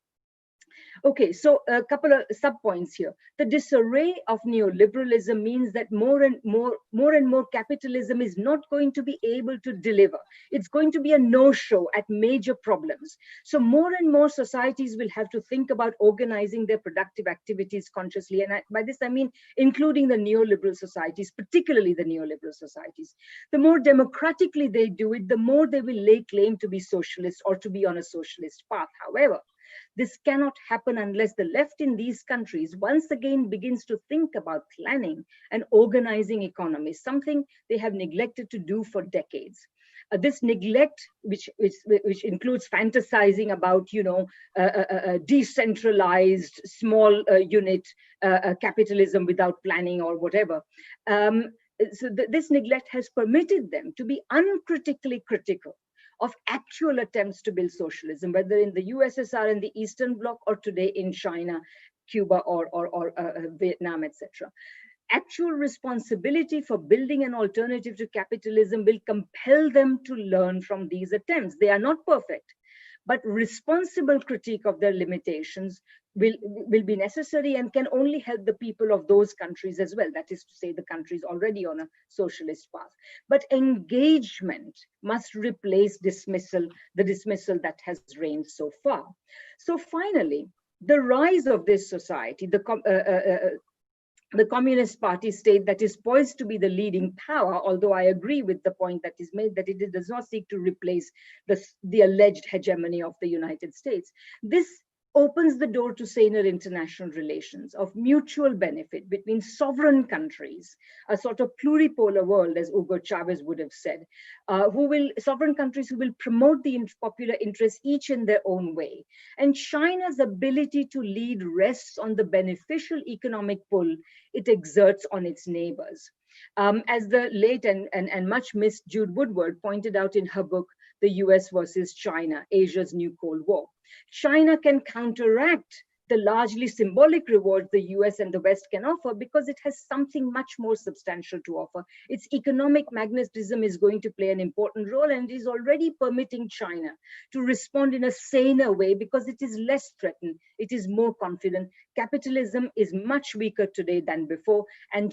Okay, so a couple of sub-points here. The disarray of neoliberalism means that more and more capitalism is not going to be able to deliver. It's going to be a no-show at major problems. So more and more societies will have to think about organizing their productive activities consciously. And by this, I mean including the neoliberal societies, particularly the neoliberal societies. The more democratically they do it, the more they will lay claim to be socialist or to be on a socialist path. However, This cannot happen unless the left in these countries once again begins to think about planning and organizing economies, something they have neglected to do for decades. This neglect, which includes fantasizing about, decentralized small unit capitalism without planning or whatever. This neglect has permitted them to be uncritically critical of actual attempts to build socialism, whether in the USSR and the Eastern Bloc or today in China, Cuba, or Vietnam, etc. Actual responsibility for building an alternative to capitalism will compel them to learn from these attempts. They are not perfect, but responsible critique of their limitations will be necessary and can only help the people of those countries as well. That is to say, the countries already on a socialist path. But engagement must replace dismissal, the dismissal that has reigned so far. So finally, the rise of this society, the Communist Party state that is poised to be the leading power, although I agree with the point that is made that it does not seek to replace the alleged hegemony of the United States. This opens the door to saner international relations of mutual benefit between sovereign countries, a sort of pluripolar world, as Hugo Chavez would have said, sovereign countries who will promote the popular interest each in their own way. And China's ability to lead rests on the beneficial economic pull it exerts on its neighbors. As the late and much missed Jude Woodward pointed out in her book, The US versus China, Asia's New Cold War. China can counteract the largely symbolic rewards the US and the West can offer because it has something much more substantial to offer. Its economic magnetism is going to play an important role and is already permitting China to respond in a saner way because it is less threatened, it is more confident. Capitalism is much weaker today than before, and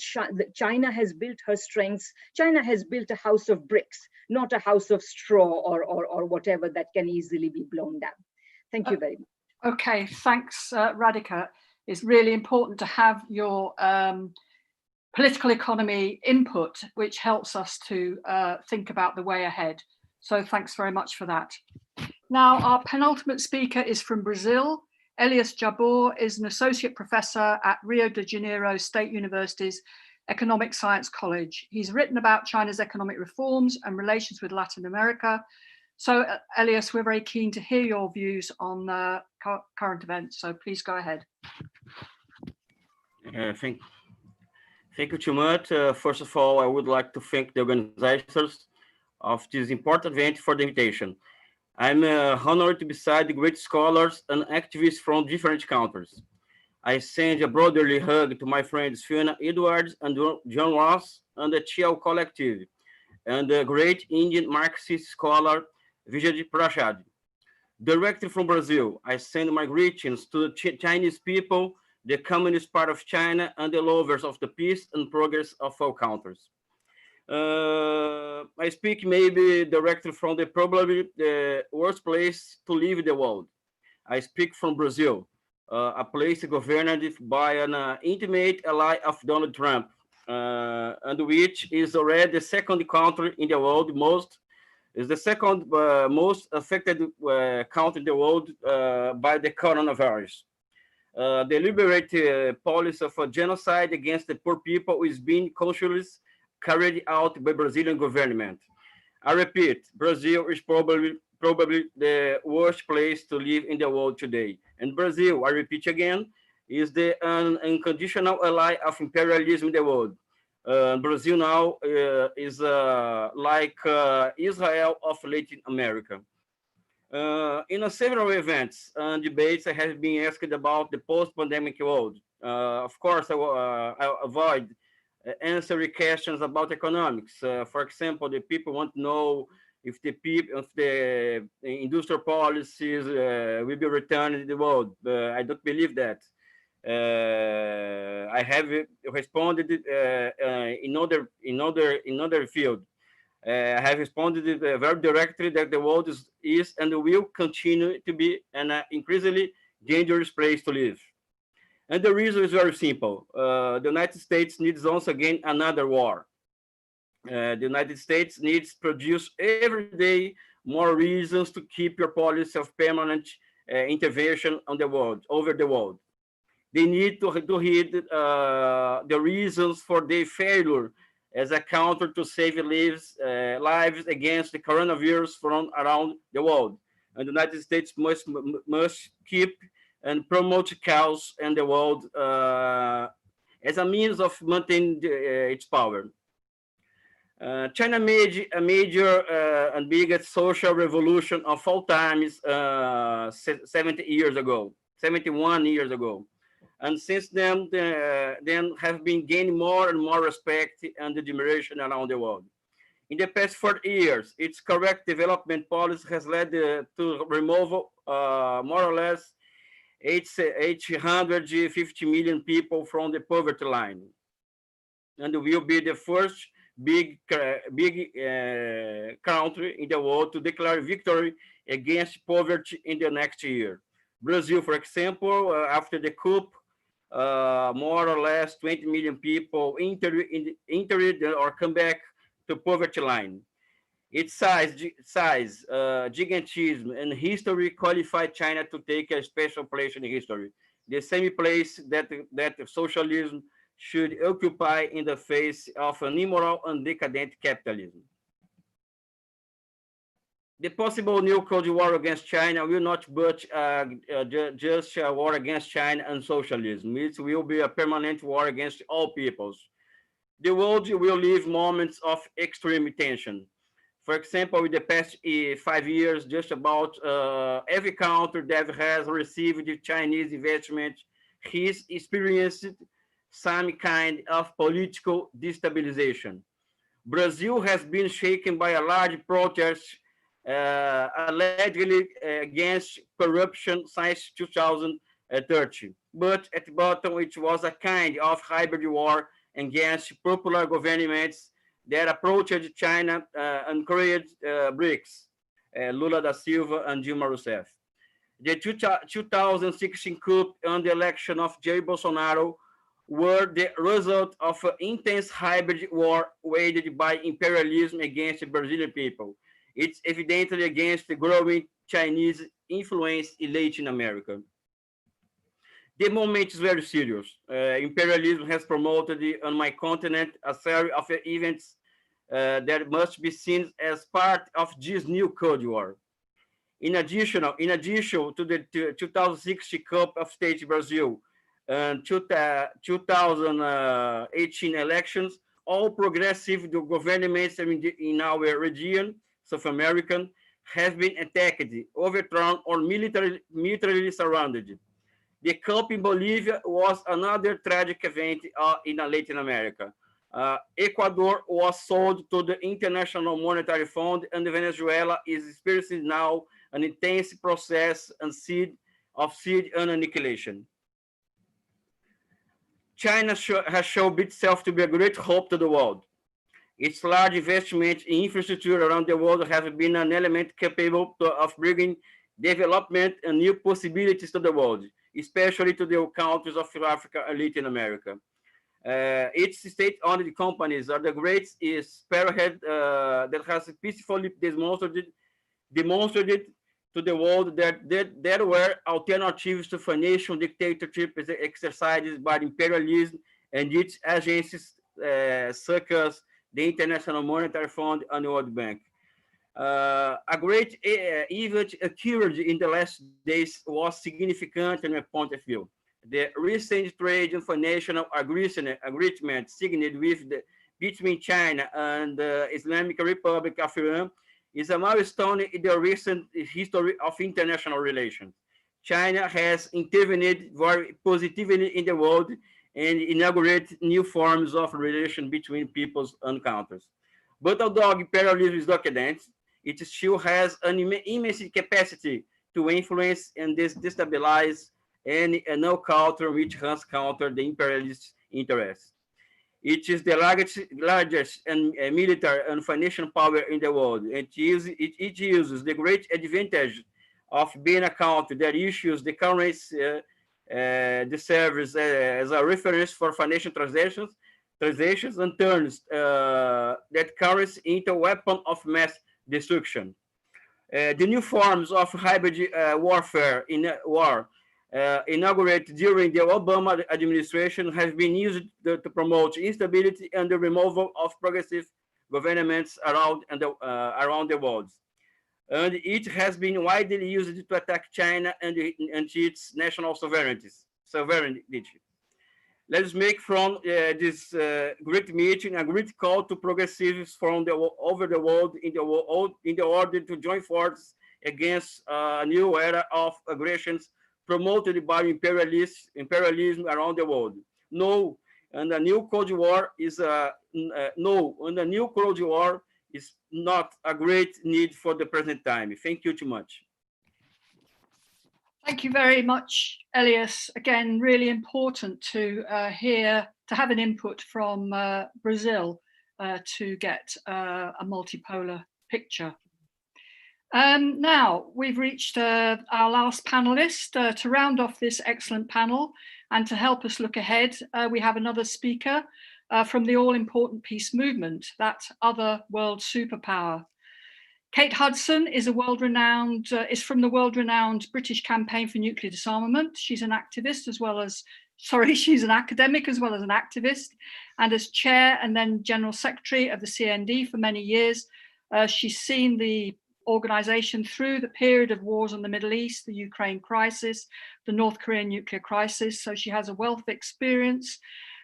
China has built her strengths. China has built a house of bricks, not a house of straw or whatever that can easily be blown down. Thank you very much. Okay, thanks, Radhika. It's really important to have your political economy input, which helps us to think about the way ahead. So thanks very much for that. Now, our penultimate speaker is from Brazil. Elias Jabor is an associate professor at Rio de Janeiro State University's Economic Science College. He's written about China's economic reforms and relations with Latin America. So, Elias, we're very keen to hear your views on current events. So please go ahead. Thank you too much. First of all, I would like to thank the organizers of this important event for the invitation. I'm honored to be beside the great scholars and activists from different countries. I send a brotherly hug to my friends Fiona Edwards and John Ross and the Chiao Collective, and the great Indian Marxist scholar Vijay Prashad. Directly from Brazil, I send my greetings to the Chinese people, the Communist Party of China, and the lovers of the peace and progress of all countries. I speak maybe directly from probably the worst place to live in the world. I speak from Brazil, a place governed by an intimate ally of Donald Trump, and which is already the second country in the world most affected country in the world by the coronavirus. The deliberate policy of a genocide against the poor people is being consciously carried out by Brazilian government. I repeat, Brazil is probably the worst place to live in the world today. And Brazil, I repeat again, is the unconditional ally of imperialism in the world. Brazil now is like Israel of Latin America. In several events and debates, I have been asked about the post-pandemic world. Of course, I avoid answering questions about economics. For example, the people want to know if the industrial policies will be returned in the world. I don't believe that. I have responded in other field. I have responded very directly that the world is and will continue to be an increasingly dangerous place to live. And the reason is very simple. The United States needs once again another war. The United States needs to produce every day more reasons to keep your policy of permanent intervention on the world, over the world. They need to read the reasons for their failure as a counter to save lives against the coronavirus from around the world. And the United States must keep and promote chaos in the world as a means of maintaining its power. China made a major and biggest social revolution of all times 71 years ago. And since then have been gaining more and more respect and admiration around the world. In the past 40 years, its correct development policy has led to removal more or less 850 million people from the poverty line, and will be the first big country in the world to declare victory against poverty in the next year. Brazil, for example, after the coup, more or less 20 million people entered or come back to poverty line. Its size, gigantism, and history qualify China to take a special place in history, the same place that socialism should occupy in the face of an immoral and decadent capitalism. The possible new Cold War against China will not but just a war against China and socialism. It will be a permanent war against all peoples. The world will live moments of extreme tension. For example, in the past 5 years, just about every country that has received Chinese investment has experienced some kind of political destabilization. Brazil has been shaken by a large protest allegedly against corruption since 2013. But at the bottom, it was a kind of hybrid war against popular governments that approached China and created BRICS, Lula da Silva and Dilma Rousseff. The 2016 coup and the election of Jair Bolsonaro were the result of an intense hybrid war waged by imperialism against the Brazilian people. It's evidently against the growing Chinese influence in Latin America. The moment is very serious. Imperialism has promoted on my continent a series of events that must be seen as part of this new Cold War. In addition to the 2016 Cup of States Brazil and 2018 elections, all progressive governments in our region, South American, have been attacked, overthrown, or militarily surrounded. The coup in Bolivia was another tragic event in Latin America. Ecuador was sold to the International Monetary Fund, and Venezuela is experiencing now an intense process of siege and annihilation. China has shown itself to be a great hope to the world. Its large investment in infrastructure around the world has been an element capable of bringing development and new possibilities to the world, especially to the countries of Africa and Latin America. Its state-owned companies are the great spearhead that has peacefully demonstrated to the world that there were alternatives to financial dictatorship exercised by imperialism and its agencies such as the International Monetary Fund and World Bank. A great event occurred in the last days was significant in my point of view. The recent trade and financial agreement signed between China and the Islamic Republic of Iran is a milestone in the recent history of international relations. China has intervened very positively in the world and inaugurated new forms of relation between peoples and countries. But although imperialism is decadent, it still has an immense capacity to influence and destabilize any no culture which has countered the imperialist interests. It is the largest and military and financial power in the world. It uses the great advantage of being a country that issues the currency the service as a reference for financial transactions and turns that currency into a weapon of mass destruction. The new forms of hybrid warfare in war inaugurated during the Obama administration have been used to promote instability and the removal of progressive governments around the world. And it has been widely used to attack China and its national sovereignty. Let's make from this great meeting a great call to progressives from over the world in the order to join forces against a new era of aggressions promoted by imperialism around the world. No, and the new Cold War is not a great need for the present time. Thank you too much. Thank you very much, Elias. Again, really important to have an input from Brazil to get a multipolar picture. Now we've reached our last panelist to round off this excellent panel, and to help us look ahead, we have another speaker from the all-important peace movement, that other world superpower. Kate Hudson is from the world-renowned British Campaign for Nuclear Disarmament. She's an activist she's an academic as well as an activist, and as chair and then general secretary of the CND for many years. She's seen the organization through the period of wars in the Middle East, the Ukraine crisis, the North Korean nuclear crisis. So she has a wealth of experience,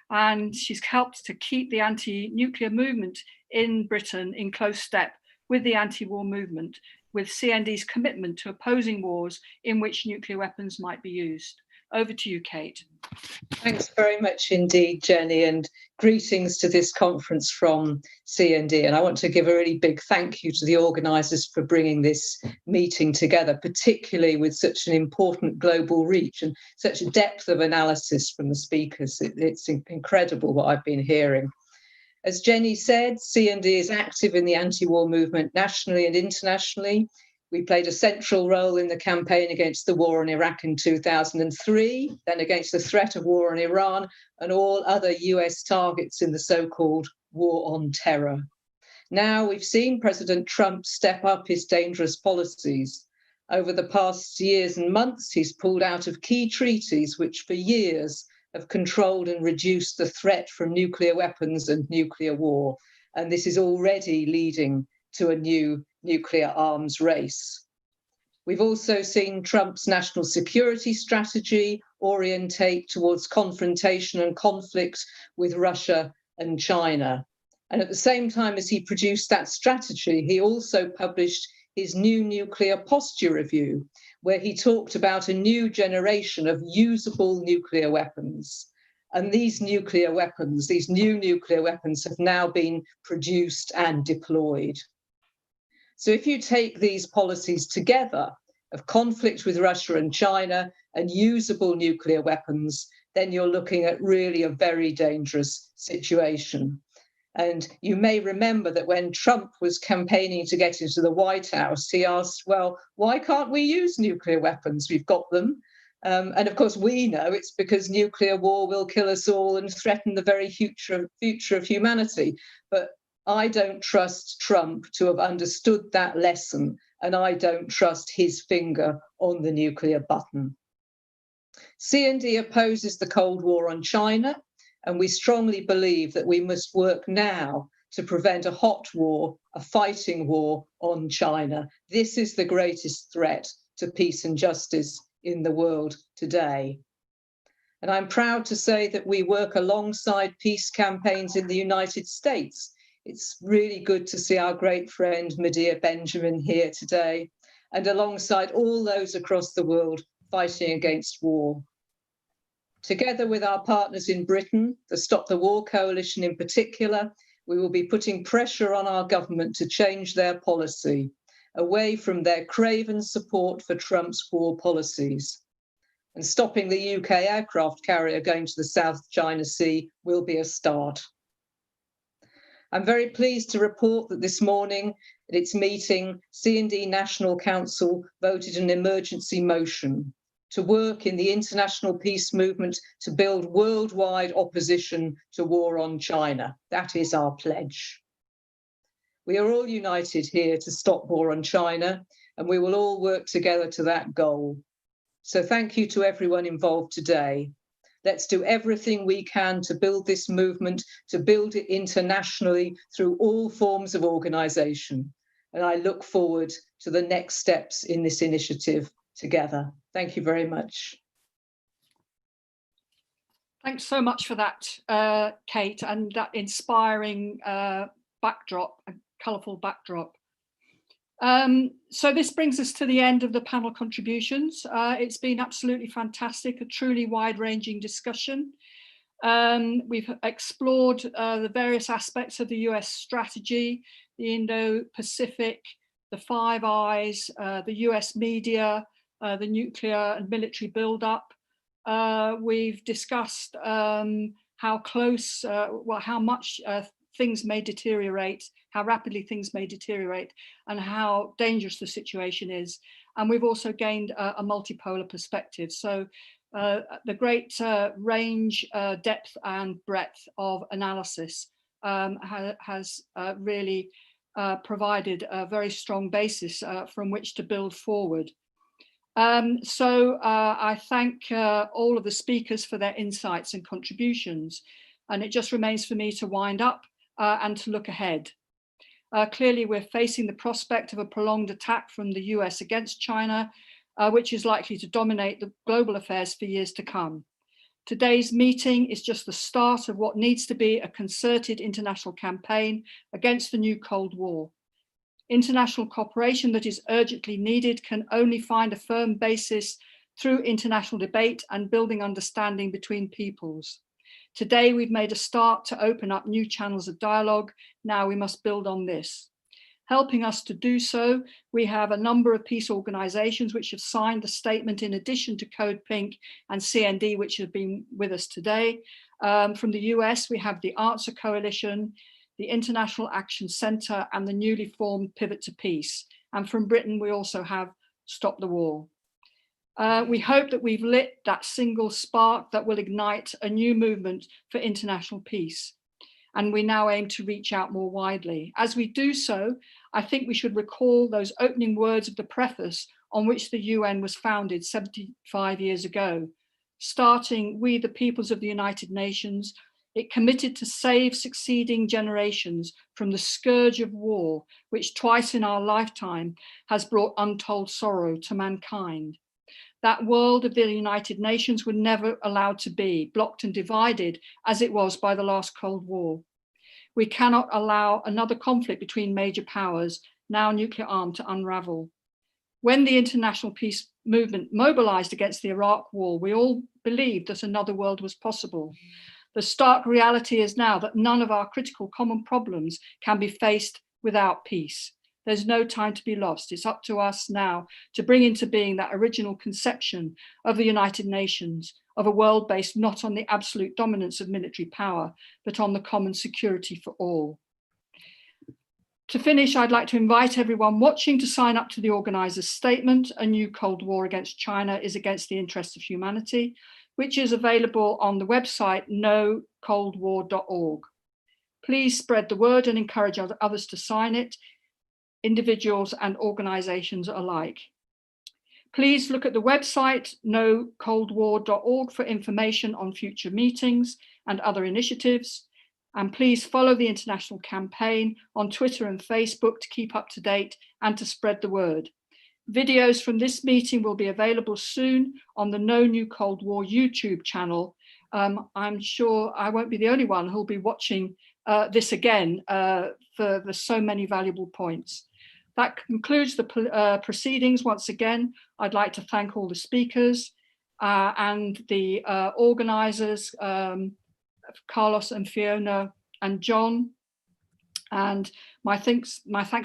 and she's helped to keep the anti-nuclear movement in Britain in close step with the anti-war movement, with CND's commitment to opposing wars in which nuclear weapons might be used. Over to you, Kate. Thanks very much indeed, Jenny, and greetings to this conference from CND. And I want to give a really big thank you to the organisers for bringing this meeting together, particularly with such an important global reach and such a depth of analysis from the speakers. It's incredible what I've been hearing. As Jenny said, CND is active in the anti-war movement nationally and internationally. We played a central role in the campaign against the war in Iraq in 2003, then against the threat of war in Iran and all other US targets in the so-called war on terror. Now we've seen President Trump step up his dangerous policies. Over the past years and months, he's pulled out of key treaties which for years have controlled and reduced the threat from nuclear weapons and nuclear war. And this is already leading to a new nuclear arms race. We've also seen Trump's national security strategy orientate towards confrontation and conflict with Russia and China. And at the same time as he produced that strategy, he also published his new nuclear posture review, where he talked about a new generation of usable nuclear weapons. And these new nuclear weapons have now been produced and deployed. So if you take these policies together of conflict with Russia and China and usable nuclear weapons, then you're looking at really a very dangerous situation. And you may remember that when Trump was campaigning to get into the White House, he asked, well, why can't we use nuclear weapons? We've got them. And of course, we know it's because nuclear war will kill us all and threaten the very future of humanity. But I don't trust Trump to have understood that lesson, and I don't trust his finger on the nuclear button. CND opposes the Cold War on China, and we strongly believe that we must work now to prevent a hot war, a fighting war on China. This is the greatest threat to peace and justice in the world today. And I'm proud to say that we work alongside peace campaigns in the United States. It's really good to see our great friend Medea Benjamin here today, and alongside all those across the world fighting against war. Together with our partners in Britain, the Stop the War Coalition in particular, we will be putting pressure on our government to change their policy away from their craven support for Trump's war policies. And stopping the UK aircraft carrier going to the South China Sea will be a start. I'm very pleased to report that this morning at its meeting, CND National Council voted an emergency motion to work in the international peace movement to build worldwide opposition to war on China. That is our pledge. We are all united here to stop war on China, and we will all work together to that goal. So thank you to everyone involved today. Let's do everything we can to build this movement, to build it internationally through all forms of organisation. And I look forward to the next steps in this initiative together. Thank you very much. Thanks so much for that, Kate, and that inspiring backdrop, a colourful backdrop. So this brings us to the end of the panel contributions. It's been absolutely fantastic, a truly wide-ranging discussion. We've explored the various aspects of the US strategy, the Indo-Pacific, the Five Eyes, the US media, the nuclear and military build-up. We've discussed how close, how much things may deteriorate, how rapidly things may deteriorate, and how dangerous the situation is. And we've also gained a multipolar perspective. So the great range, depth and breadth of analysis has really provided a very strong basis from which to build forward. So I thank all of the speakers for their insights and contributions. And it just remains for me to wind up and to look ahead. Clearly, we're facing the prospect of a prolonged attack from the US against China, which is likely to dominate the global affairs for years to come. Today's meeting is just the start of what needs to be a concerted international campaign against the new Cold War. International cooperation that is urgently needed can only find a firm basis through international debate and building understanding between peoples. Today, we've made a start to open up new channels of dialogue. Now we must build on this. Helping us to do so, we have a number of peace organizations which have signed the statement in addition to Code Pink and CND, which have been with us today. From the US, we have the Answer Coalition, the International Action Centre, and the newly formed Pivot to Peace. And from Britain, we also have Stop the War. We hope that we've lit that single spark that will ignite a new movement for international peace. And we now aim to reach out more widely. As we do so, I think we should recall those opening words of the preface on which the UN was founded 75 years ago. Starting, we, the peoples of the United Nations, it committed to save succeeding generations from the scourge of war, which twice in our lifetime has brought untold sorrow to mankind. That world of the United Nations were never allowed to be, blocked and divided as it was by the last Cold War. We cannot allow another conflict between major powers, now nuclear armed, to unravel. When the international peace movement mobilized against the Iraq war, we all believed that another world was possible. The stark reality is now that none of our critical common problems can be faced without peace. There's no time to be lost. It's up to us now to bring into being that original conception of the United Nations, of a world based not on the absolute dominance of military power, but on the common security for all. To finish, I'd like to invite everyone watching to sign up to the organizer's statement, A New Cold War Against China is Against the Interests of Humanity, which is available on the website nocoldwar.org. Please spread the word and encourage others to sign it, individuals and organizations alike. Please look at the website nocoldwar.org for information on future meetings and other initiatives. And please follow the international campaign on Twitter and Facebook to keep up to date and to spread the word. Videos from this meeting will be available soon on the No New Cold War YouTube channel. I'm sure I won't be the only one who'll be watching this again for the so many valuable points. That concludes the proceedings. Once again, I'd like to thank all the speakers and the organizers, Carlos and Fiona and John. And my thanks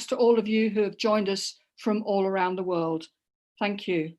to all of you who have joined us from all around the world. Thank you.